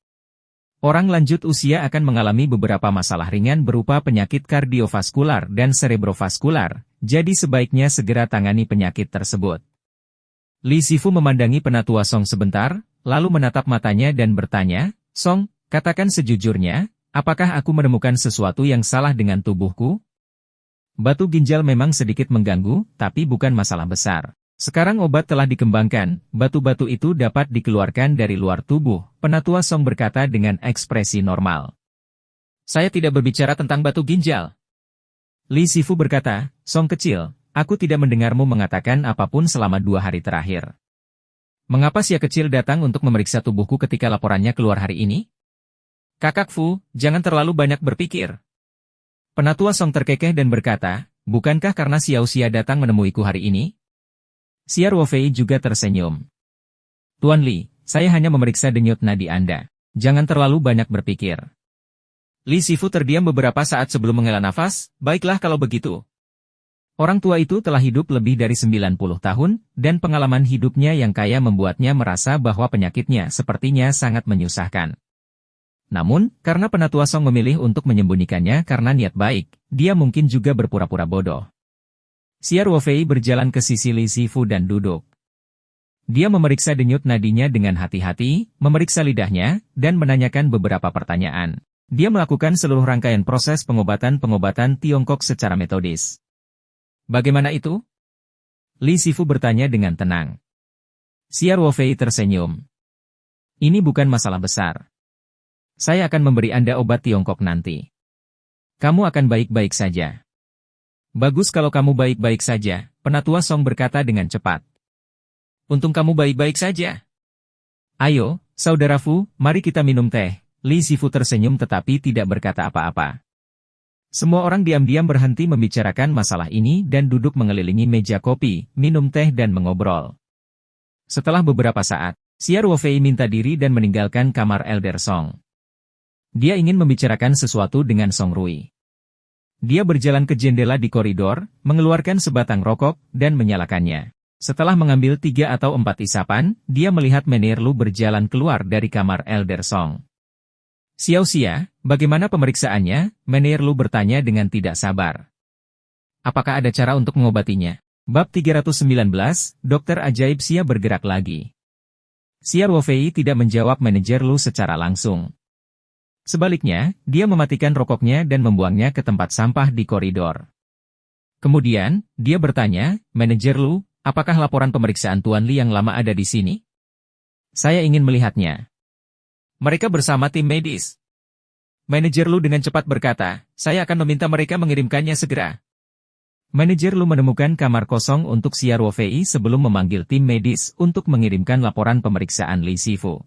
Orang lanjut usia akan mengalami beberapa masalah ringan berupa penyakit kardiovaskular dan cerebrovaskular, jadi sebaiknya segera tangani penyakit tersebut." Li Zifu memandangi Penatua Song sebentar, lalu menatap matanya dan bertanya, "Song, katakan sejujurnya, apakah aku menemukan sesuatu yang salah dengan tubuhku? Batu ginjal memang sedikit mengganggu, tapi bukan masalah besar. Sekarang obat telah dikembangkan, batu-batu itu dapat dikeluarkan dari luar tubuh," Penatua Song berkata dengan ekspresi normal. "Saya tidak berbicara tentang batu ginjal." Li Zifu berkata, "Song kecil, aku tidak mendengarmu mengatakan apapun selama 2 hari terakhir. Mengapa Xia kecil datang untuk memeriksa tubuhku ketika laporannya keluar hari ini? Kakak Fu, jangan terlalu banyak berpikir." Penatua Song terkekeh dan berkata, "Bukankah karena Xiao Xia datang menemuiku hari ini?" Xia Ruofei juga tersenyum. "Tuan Li, saya hanya memeriksa denyut nadi Anda. Jangan terlalu banyak berpikir." Li Zifu terdiam beberapa saat sebelum menghela nafas, "Baiklah kalau begitu." Orang tua itu telah hidup lebih dari 90 tahun, dan pengalaman hidupnya yang kaya membuatnya merasa bahwa penyakitnya sepertinya sangat menyusahkan. Namun, karena Penatua Song memilih untuk menyembunyikannya karena niat baik, dia mungkin juga berpura-pura bodoh. Xia Ruofei berjalan ke sisi Li Zifu dan duduk. Dia memeriksa denyut nadinya dengan hati-hati, memeriksa lidahnya, dan menanyakan beberapa pertanyaan. Dia melakukan seluruh rangkaian proses pengobatan Tiongkok secara metodis. "Bagaimana itu?" Li Zifu bertanya dengan tenang. Xia Ruofei tersenyum. "Ini bukan masalah besar. Saya akan memberi Anda obat Tiongkok nanti. Kamu akan baik-baik saja." "Bagus kalau kamu baik-baik saja," Penatua Song berkata dengan cepat. "Untung kamu baik-baik saja. Ayo, Saudara Fu, mari kita minum teh." Li Zifu tersenyum tetapi tidak berkata apa-apa. Semua orang diam-diam berhenti membicarakan masalah ini dan duduk mengelilingi meja kopi, minum teh dan mengobrol. Setelah beberapa saat, Xia Ruofei minta diri dan meninggalkan kamar Elder Song. Dia ingin membicarakan sesuatu dengan Song Rui. Dia berjalan ke jendela di koridor, mengeluarkan sebatang rokok, dan menyalakannya. Setelah mengambil 3 atau 4 isapan, dia melihat Menir Lu berjalan keluar dari kamar Elder Song. "Xiao Xia, bagaimana pemeriksaannya?" Menir Lu bertanya dengan tidak sabar. "Apakah ada cara untuk mengobatinya?" Bab 319, Dokter Ajaib Xia bergerak lagi. Xia Ruofei tidak menjawab manajer Lu secara langsung. Sebaliknya, dia mematikan rokoknya dan membuangnya ke tempat sampah di koridor. Kemudian, dia bertanya, "Manajer Lu, apakah laporan pemeriksaan Tuan Li yang lama ada di sini? Saya ingin melihatnya." "Mereka bersama tim medis." Manajer Lu dengan cepat berkata, "Saya akan meminta mereka mengirimkannya segera." Manajer Lu menemukan kamar kosong untuk Xia Ruofei sebelum memanggil tim medis untuk mengirimkan laporan pemeriksaan Li Zifu.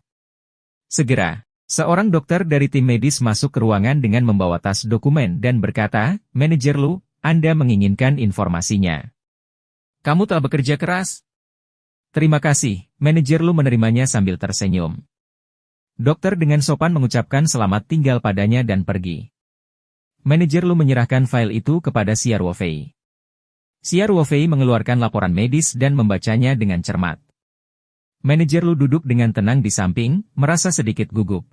Segera, seorang dokter dari tim medis masuk ke ruangan dengan membawa tas dokumen dan berkata, "Manajer Lu, Anda menginginkan informasinya. Kamu telah bekerja keras." "Terima kasih," Manajer Lu menerimanya sambil tersenyum. Dokter dengan sopan mengucapkan selamat tinggal padanya dan pergi. Manajer Lu menyerahkan file itu kepada Xia Ruofei. Xia Ruofei mengeluarkan laporan medis dan membacanya dengan cermat. Manajer Lu duduk dengan tenang di samping, merasa sedikit gugup.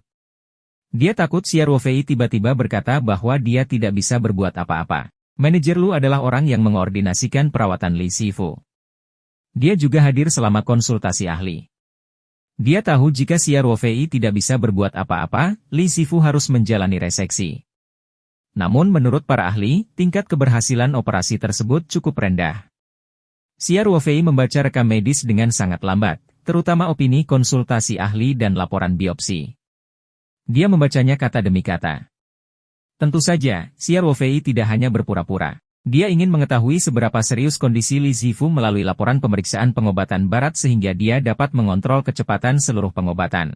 Dia takut Xia Ruofei tiba-tiba berkata bahwa dia tidak bisa berbuat apa-apa. Manajer Lu adalah orang yang mengoordinasikan perawatan Li Zifu. Dia juga hadir selama konsultasi ahli. Dia tahu jika Xia Ruofei tidak bisa berbuat apa-apa, Li Zifu harus menjalani reseksi. Namun menurut para ahli, tingkat keberhasilan operasi tersebut cukup rendah. Xia Ruofei membaca rekam medis dengan sangat lambat, terutama opini konsultasi ahli dan laporan biopsi. Dia membacanya kata demi kata. Tentu saja, Xiao Wei tidak hanya berpura-pura. Dia ingin mengetahui seberapa serius kondisi Li Zifu melalui laporan pemeriksaan pengobatan barat sehingga dia dapat mengontrol kecepatan seluruh pengobatan.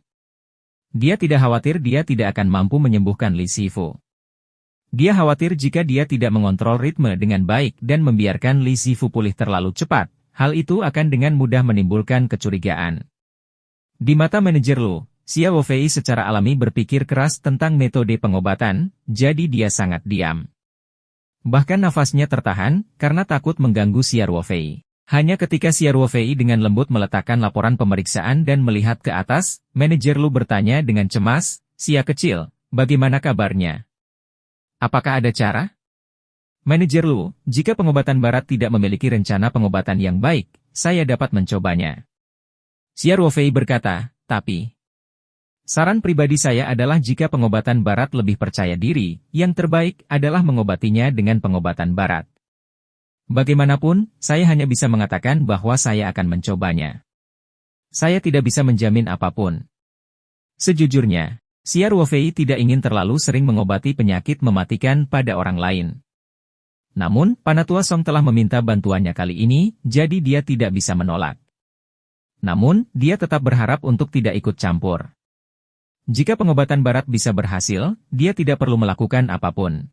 Dia tidak khawatir dia tidak akan mampu menyembuhkan Li Zifu. Dia khawatir jika dia tidak mengontrol ritme dengan baik dan membiarkan Li Zifu pulih terlalu cepat, hal itu akan dengan mudah menimbulkan kecurigaan. Di mata manajer Lu, Xiao Wei secara alami berpikir keras tentang metode pengobatan, jadi dia sangat diam. Bahkan nafasnya tertahan, karena takut mengganggu Xiao Wei. Hanya ketika Xiao Wei dengan lembut meletakkan laporan pemeriksaan dan melihat ke atas, manajer Lu bertanya dengan cemas, "Xia kecil, bagaimana kabarnya? Apakah ada cara?" Manajer Lu, jika pengobatan barat tidak memiliki rencana pengobatan yang baik, saya dapat mencobanya. Xiao Wei berkata, tapi saran pribadi saya adalah jika pengobatan barat lebih percaya diri, yang terbaik adalah mengobatinya dengan pengobatan barat. Bagaimanapun, saya hanya bisa mengatakan bahwa saya akan mencobanya. Saya tidak bisa menjamin apapun. Sejujurnya, Xiao Wei tidak ingin terlalu sering mengobati penyakit mematikan pada orang lain. Namun, Panatua Song telah meminta bantuannya kali ini, jadi dia tidak bisa menolak. Namun, dia tetap berharap untuk tidak ikut campur. Jika pengobatan barat bisa berhasil, dia tidak perlu melakukan apapun.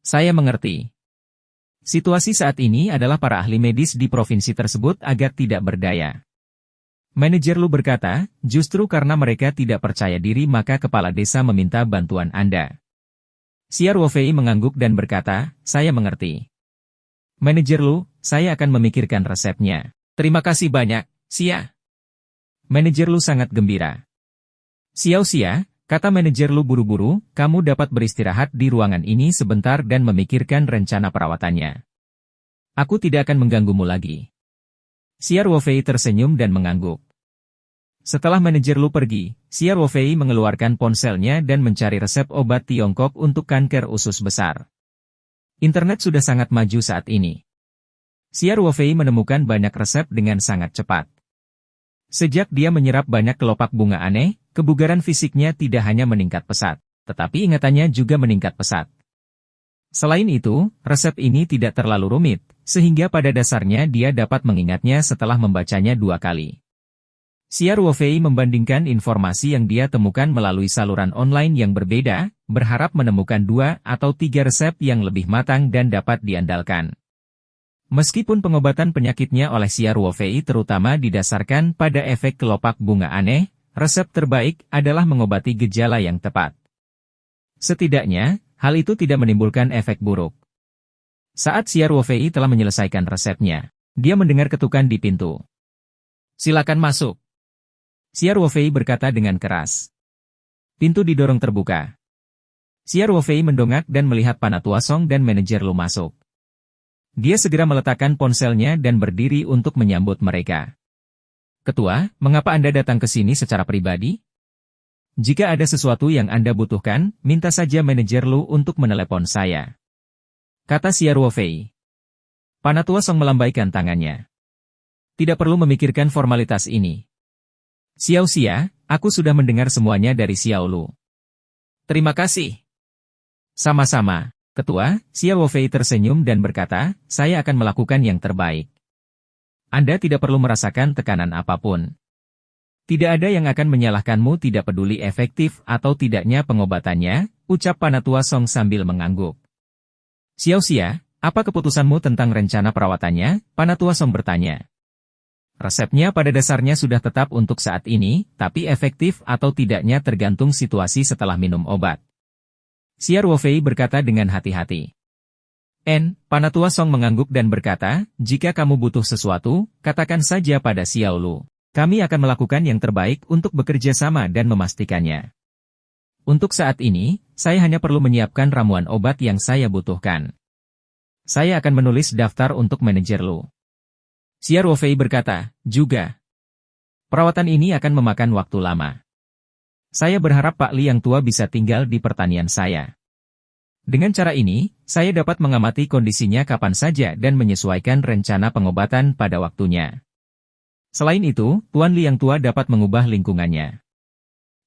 Saya mengerti. Situasi saat ini adalah para ahli medis di provinsi tersebut agak tidak berdaya. Manajer Lu berkata, justru karena mereka tidak percaya diri maka kepala desa meminta bantuan Anda. Xiao Wei mengangguk dan berkata, saya mengerti. Manajer Lu, saya akan memikirkan resepnya. Terima kasih banyak, Xia. Manajer Lu sangat gembira. Xia, kata manajer Lu buru-buru, kamu dapat beristirahat di ruangan ini sebentar dan memikirkan rencana perawatannya. Aku tidak akan mengganggumu lagi. Xiao Wei tersenyum dan mengangguk. Setelah manajer Lu pergi, Xiao Wei mengeluarkan ponselnya dan mencari resep obat Tiongkok untuk kanker usus besar. Internet sudah sangat maju saat ini. Xiao Wei menemukan banyak resep dengan sangat cepat. Sejak dia menyerap banyak kelopak bunga aneh, kebugaran fisiknya tidak hanya meningkat pesat, tetapi ingatannya juga meningkat pesat. Selain itu, resep ini tidak terlalu rumit, sehingga pada dasarnya dia dapat mengingatnya setelah membacanya 2 kali. Xiao Wei membandingkan informasi yang dia temukan melalui saluran online yang berbeda, berharap menemukan 2 atau 3 resep yang lebih matang dan dapat diandalkan. Meskipun pengobatan penyakitnya oleh Xiao Wei terutama didasarkan pada efek kelopak bunga aneh, resep terbaik adalah mengobati gejala yang tepat. Setidaknya, hal itu tidak menimbulkan efek buruk. Saat Xiao Wei telah menyelesaikan resepnya, dia mendengar ketukan di pintu. Silakan masuk. Xiao Wei berkata dengan keras. Pintu didorong terbuka. Xiao Wei mendongak dan melihat Panatua Song dan manajer Lu masuk. Dia segera meletakkan ponselnya dan berdiri untuk menyambut mereka. Ketua, mengapa Anda datang ke sini secara pribadi? Jika ada sesuatu yang Anda butuhkan, minta saja manajer Lu untuk menelepon saya. Kata Xiao Wei. Panatua Song melambaikan tangannya. Tidak perlu memikirkan formalitas ini. Xia, aku sudah mendengar semuanya dari Xiao Lu. Terima kasih. Sama-sama, Ketua. Xiao Wei tersenyum dan berkata, saya akan melakukan yang terbaik. Anda tidak perlu merasakan tekanan apapun. Tidak ada yang akan menyalahkanmu tidak peduli efektif atau tidaknya pengobatannya, ucap Panatua Song sambil mengangguk. Xia, apa keputusanmu tentang rencana perawatannya? Panatua Song bertanya. Resepnya pada dasarnya sudah tetap untuk saat ini, tapi efektif atau tidaknya tergantung situasi setelah minum obat. Xiao Wei berkata dengan hati-hati. Panatua Song mengangguk dan berkata, jika kamu butuh sesuatu, katakan saja pada Xiao Lu. Kami akan melakukan yang terbaik untuk bekerja sama dan memastikannya. Untuk saat ini, saya hanya perlu menyiapkan ramuan obat yang saya butuhkan. Saya akan menulis daftar untuk manajer Lu. Xiao Wei berkata, juga. Perawatan ini akan memakan waktu lama. Saya berharap Pak Li yang tua bisa tinggal di pertanian saya. Dengan cara ini, saya dapat mengamati kondisinya kapan saja dan menyesuaikan rencana pengobatan pada waktunya. Selain itu, Tuan Liang Tua dapat mengubah lingkungannya.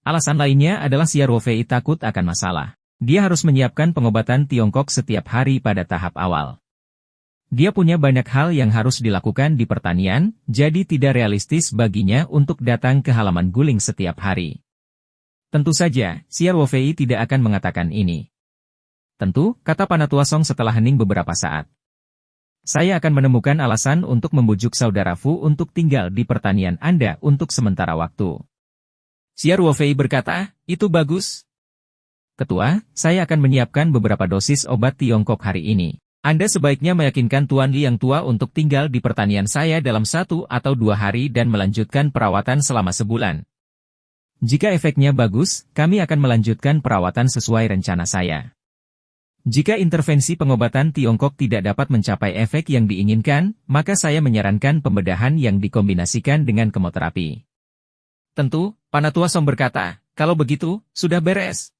Alasan lainnya adalah Xia Ruofei takut akan masalah. Dia harus menyiapkan pengobatan Tiongkok setiap hari pada tahap awal. Dia punya banyak hal yang harus dilakukan di pertanian, jadi tidak realistis baginya untuk datang ke halaman guling setiap hari. Tentu saja, Xia Ruofei tidak akan mengatakan ini. Tentu, kata Panatua Song setelah hening beberapa saat. Saya akan menemukan alasan untuk membujuk saudara Fu untuk tinggal di pertanian Anda untuk sementara waktu. Xia Ruofei berkata, itu bagus. Ketua, saya akan menyiapkan beberapa dosis obat Tiongkok hari ini. Anda sebaiknya meyakinkan Tuan Liang Tua untuk tinggal di pertanian saya dalam 1 atau 2 hari dan melanjutkan perawatan selama sebulan. Jika efeknya bagus, kami akan melanjutkan perawatan sesuai rencana saya. Jika intervensi pengobatan Tiongkok tidak dapat mencapai efek yang diinginkan, maka saya menyarankan pembedahan yang dikombinasikan dengan kemoterapi. Tentu, Panatua Song berkata, kalau begitu, sudah beres.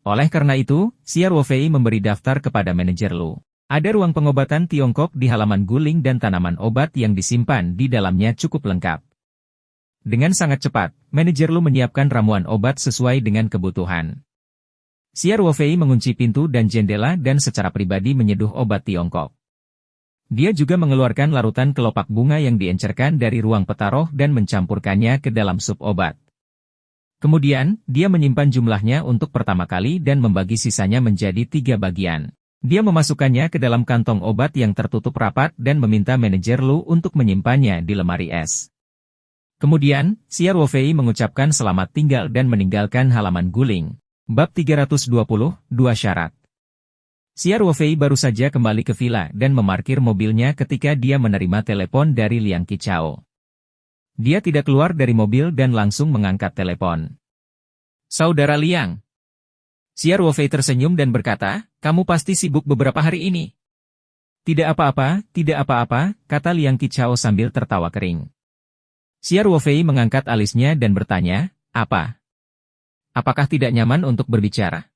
Oleh karena itu, Xia Ruofei memberi daftar kepada manajer Lu. Ada ruang pengobatan Tiongkok di halaman guling dan tanaman obat yang disimpan di dalamnya cukup lengkap. Dengan sangat cepat, manajer Lu menyiapkan ramuan obat sesuai dengan kebutuhan. Xia Ruofei mengunci pintu dan jendela dan secara pribadi menyeduh obat Tiongkok. Dia juga mengeluarkan larutan kelopak bunga yang diencerkan dari ruang petaroh dan mencampurkannya ke dalam sup obat. Kemudian, dia menyimpan jumlahnya untuk pertama kali dan membagi sisanya menjadi 3 bagian. Dia memasukkannya ke dalam kantong obat yang tertutup rapat dan meminta manajer Lu untuk menyimpannya di lemari es. Kemudian, Xia Ruofei mengucapkan selamat tinggal dan meninggalkan halaman guling. Bab 320, 2 syarat. Xia Ruofei baru saja kembali ke villa dan memarkir mobilnya ketika dia menerima telepon dari Liang Qichao. Dia tidak keluar dari mobil dan langsung mengangkat telepon. Saudara Liang. Xia Ruofei tersenyum dan berkata, kamu pasti sibuk beberapa hari ini. Tidak apa-apa, kata Liang Qichao sambil tertawa kering. Xia Ruofei mengangkat alisnya dan bertanya, apa? Apakah tidak nyaman untuk berbicara?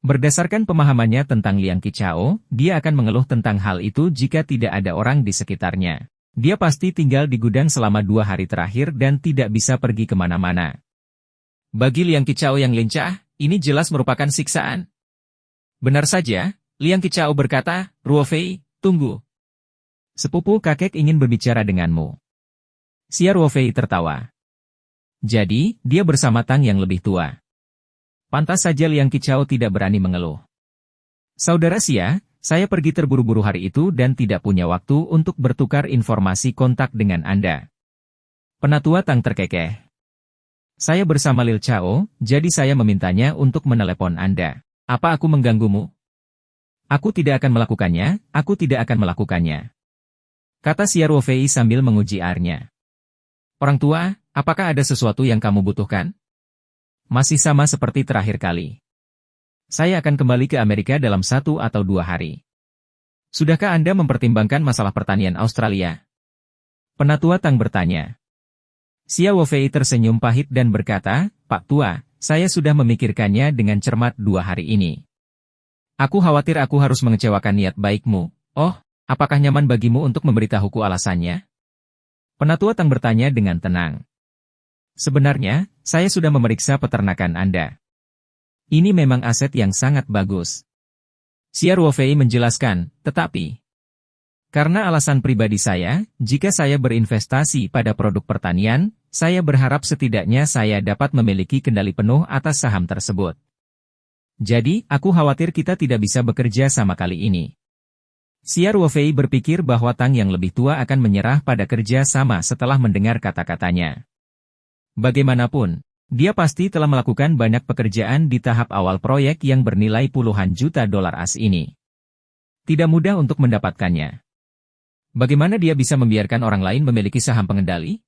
Berdasarkan pemahamannya tentang Liang Qichao, dia akan mengeluh tentang hal itu jika tidak ada orang di sekitarnya. Dia pasti tinggal di gudang selama 2 hari terakhir dan tidak bisa pergi kemana-mana. Bagi Liang Qichao yang lincah, ini jelas merupakan siksaan. Benar saja, Liang Qichao berkata, Ruofei, tunggu. Sepupu kakek ingin berbicara denganmu. Xia Ruofei tertawa. Jadi, dia bersama Tang yang lebih tua. Pantas saja Liang Qichao tidak berani mengeluh. Saudara Xia, saya pergi terburu-buru hari itu dan tidak punya waktu untuk bertukar informasi kontak dengan Anda. Penatua Tang terkekeh. Saya bersama Lil Chao, jadi saya memintanya untuk menelepon Anda. Apa aku mengganggumu? Aku tidak akan melakukannya. Kata Xia Ruofei sambil menguji airnya. Orang tua, apakah ada sesuatu yang kamu butuhkan? Masih sama seperti terakhir kali. Saya akan kembali ke Amerika dalam 1 atau 2 hari. Sudahkah Anda mempertimbangkan masalah pertanian Australia? Penatua Tang bertanya. Xia Ruofei tersenyum pahit dan berkata, Pak Tua, saya sudah memikirkannya dengan cermat 2 hari ini. Aku khawatir aku harus mengecewakan niat baikmu. Oh, apakah nyaman bagimu untuk memberitahuku alasannya? Penatua Tang bertanya dengan tenang. Sebenarnya, saya sudah memeriksa peternakan Anda. Ini memang aset yang sangat bagus. Xia Ruofei menjelaskan, tetapi karena alasan pribadi saya, jika saya berinvestasi pada produk pertanian, saya berharap setidaknya saya dapat memiliki kendali penuh atas saham tersebut. Jadi, aku khawatir kita tidak bisa bekerja sama kali ini. Xia Ruofei berpikir bahwa Tang yang lebih tua akan menyerah pada kerja sama setelah mendengar kata-katanya. Bagaimanapun, dia pasti telah melakukan banyak pekerjaan di tahap awal proyek yang bernilai puluhan juta dolar as ini. Tidak mudah untuk mendapatkannya. Bagaimana dia bisa membiarkan orang lain memiliki saham pengendali?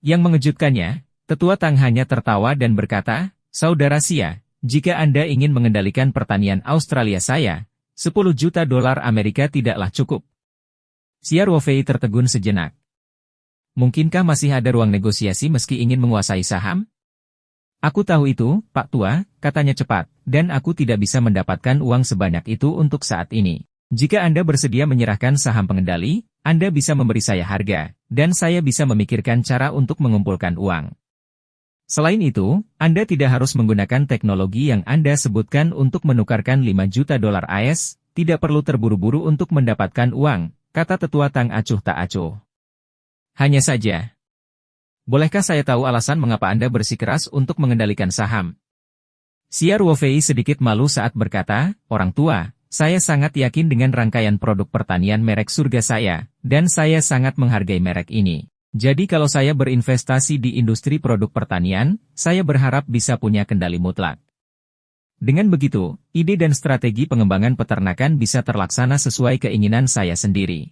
Yang mengejutkannya, Tetua Tang hanya tertawa dan berkata, Saudara Xia, jika Anda ingin mengendalikan pertanian Australia saya, 10 juta dolar Amerika tidaklah cukup. Xia Ruofei tertegun sejenak. Mungkinkah masih ada ruang negosiasi meski ingin menguasai saham? Aku tahu itu, Pak Tua, katanya cepat, dan aku tidak bisa mendapatkan uang sebanyak itu untuk saat ini. Jika Anda bersedia menyerahkan saham pengendali, Anda bisa memberi saya harga, dan saya bisa memikirkan cara untuk mengumpulkan uang. Selain itu, Anda tidak harus menggunakan teknologi yang Anda sebutkan untuk menukarkan 5 juta dolar AS, tidak perlu terburu-buru untuk mendapatkan uang, kata tetua Tang acuh tak acuh. Hanya saja. Bolehkah saya tahu alasan mengapa Anda bersikeras untuk mengendalikan saham? Xia Ruofei sedikit malu saat berkata, orang tua, saya sangat yakin dengan rangkaian produk pertanian merek surga saya, dan saya sangat menghargai merek ini. Jadi kalau saya berinvestasi di industri produk pertanian, saya berharap bisa punya kendali mutlak. Dengan begitu, ide dan strategi pengembangan peternakan bisa terlaksana sesuai keinginan saya sendiri.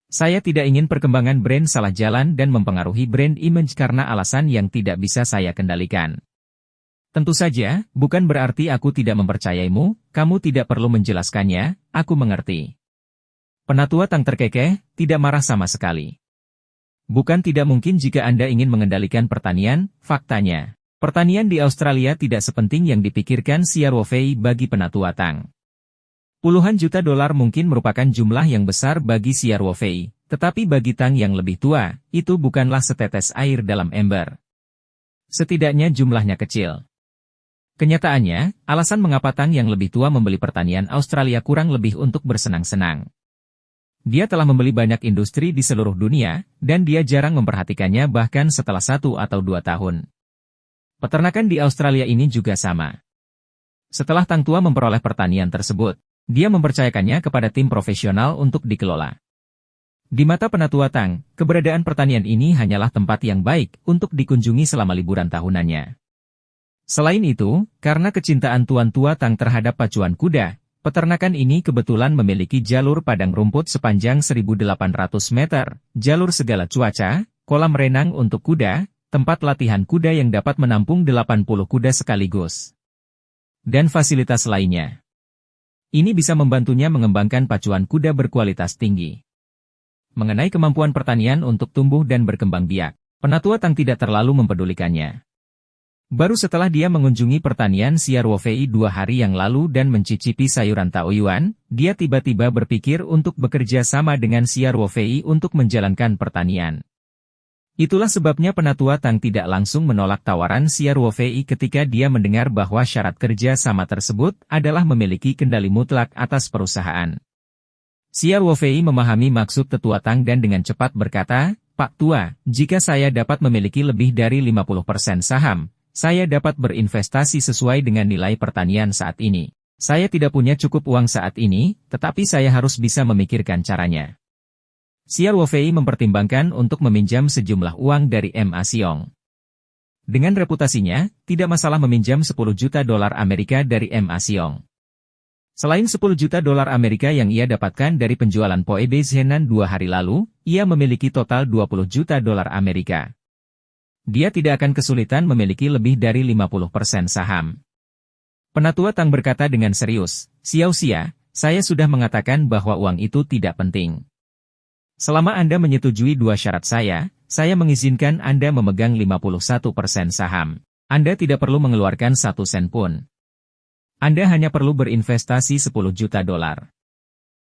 Saya tidak ingin perkembangan brand salah jalan dan mempengaruhi brand image karena alasan yang tidak bisa saya kendalikan. Tentu saja, bukan berarti aku tidak mempercayaimu, kamu tidak perlu menjelaskannya, aku mengerti. Penatua Tang terkekeh, tidak marah sama sekali. Bukan tidak mungkin jika Anda ingin mengendalikan pertanian, faktanya. Pertanian di Australia tidak sepenting yang dipikirkan Xia Ruofei bagi Penatua Tang. Puluhan juta dolar mungkin merupakan jumlah yang besar bagi Xia Ruofei, tetapi bagi Tang yang lebih tua, itu bukanlah setetes air dalam ember. Setidaknya jumlahnya kecil. Kenyataannya, alasan mengapa Tang yang lebih tua membeli pertanian Australia kurang lebih untuk bersenang-senang. Dia telah membeli banyak industri di seluruh dunia, dan dia jarang memperhatikannya bahkan setelah 1 atau 2 tahun. Peternakan di Australia ini juga sama. Setelah Tang tua memperoleh pertanian tersebut, dia mempercayakannya kepada tim profesional untuk dikelola. Di mata Penatua Tang, keberadaan pertanian ini hanyalah tempat yang baik untuk dikunjungi selama liburan tahunannya. Selain itu, karena kecintaan Tuan Tua Tang terhadap pacuan kuda, peternakan ini kebetulan memiliki jalur padang rumput sepanjang 1.800 meter, jalur segala cuaca, kolam renang untuk kuda, tempat latihan kuda yang dapat menampung 80 kuda sekaligus, dan fasilitas lainnya. Ini bisa membantunya mengembangkan pacuan kuda berkualitas tinggi. Mengenai kemampuan pertanian untuk tumbuh dan berkembang biak, Penatua Tang tidak terlalu mempedulikannya. Baru setelah dia mengunjungi pertanian Xia Ruofei 2 hari yang lalu dan mencicipi sayuran Taoyuan, dia tiba-tiba berpikir untuk bekerja sama dengan Xia Ruofei untuk menjalankan pertanian. Itulah sebabnya Penatua Tang tidak langsung menolak tawaran Xia Ruofei ketika dia mendengar bahwa syarat kerja sama tersebut adalah memiliki kendali mutlak atas perusahaan. Xia Ruofei memahami maksud tetua Tang dan dengan cepat berkata, Pak Tua, jika saya dapat memiliki lebih dari 50% saham, saya dapat berinvestasi sesuai dengan nilai pertanian saat ini. Saya tidak punya cukup uang saat ini, tetapi saya harus bisa memikirkan caranya. Xia Ruofei mempertimbangkan untuk meminjam sejumlah uang dari Ma Xiong. Dengan reputasinya, tidak masalah meminjam 10 juta dolar Amerika dari Ma Xiong. Selain 10 juta dolar Amerika yang ia dapatkan dari penjualan Poebe Zhenan 2 hari lalu, ia memiliki total 20 juta dolar Amerika. Dia tidak akan kesulitan memiliki lebih dari 50% saham. Penatua Tang berkata dengan serius, Xiao Xia, saya sudah mengatakan bahwa uang itu tidak penting. Selama Anda menyetujui 2 syarat saya mengizinkan Anda memegang 51% saham. Anda tidak perlu mengeluarkan 1 sen pun. Anda hanya perlu berinvestasi 10 juta dolar.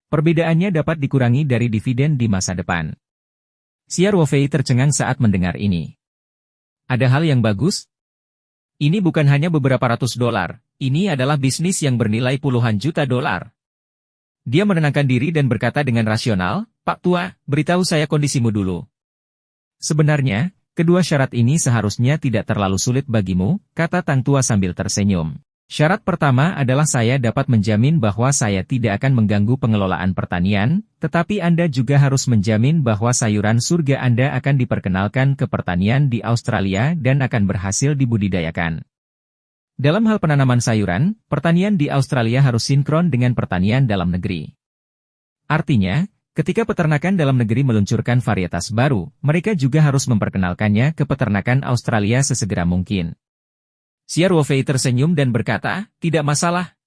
Perbedaannya dapat dikurangi dari dividen di masa depan. Xia Ruofei tercengang saat mendengar ini. Ada hal yang bagus? Ini bukan hanya beberapa ratus dolar, ini adalah bisnis yang bernilai puluhan juta dolar. Dia menenangkan diri dan berkata dengan rasional, Pak Tua, beritahu saya kondisimu dulu. Sebenarnya, kedua syarat ini seharusnya tidak terlalu sulit bagimu, kata Tang Tua sambil tersenyum. Syarat pertama adalah saya dapat menjamin bahwa saya tidak akan mengganggu pengelolaan pertanian, tetapi Anda juga harus menjamin bahwa sayuran surga Anda akan diperkenalkan ke pertanian di Australia dan akan berhasil dibudidayakan. Dalam hal penanaman sayuran, pertanian di Australia harus sinkron dengan pertanian dalam negeri. Artinya, ketika peternakan dalam negeri meluncurkan varietas baru, mereka juga harus memperkenalkannya ke peternakan Australia sesegera mungkin. Xia Ruofei tersenyum dan berkata, tidak masalah.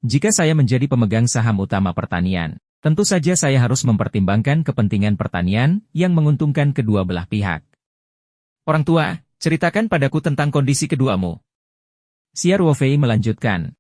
Jika saya menjadi pemegang saham utama pertanian, tentu saja saya harus mempertimbangkan kepentingan pertanian yang menguntungkan kedua belah pihak. Orang tua, ceritakan padaku tentang kondisi keduamu. Xia Ruofei melanjutkan,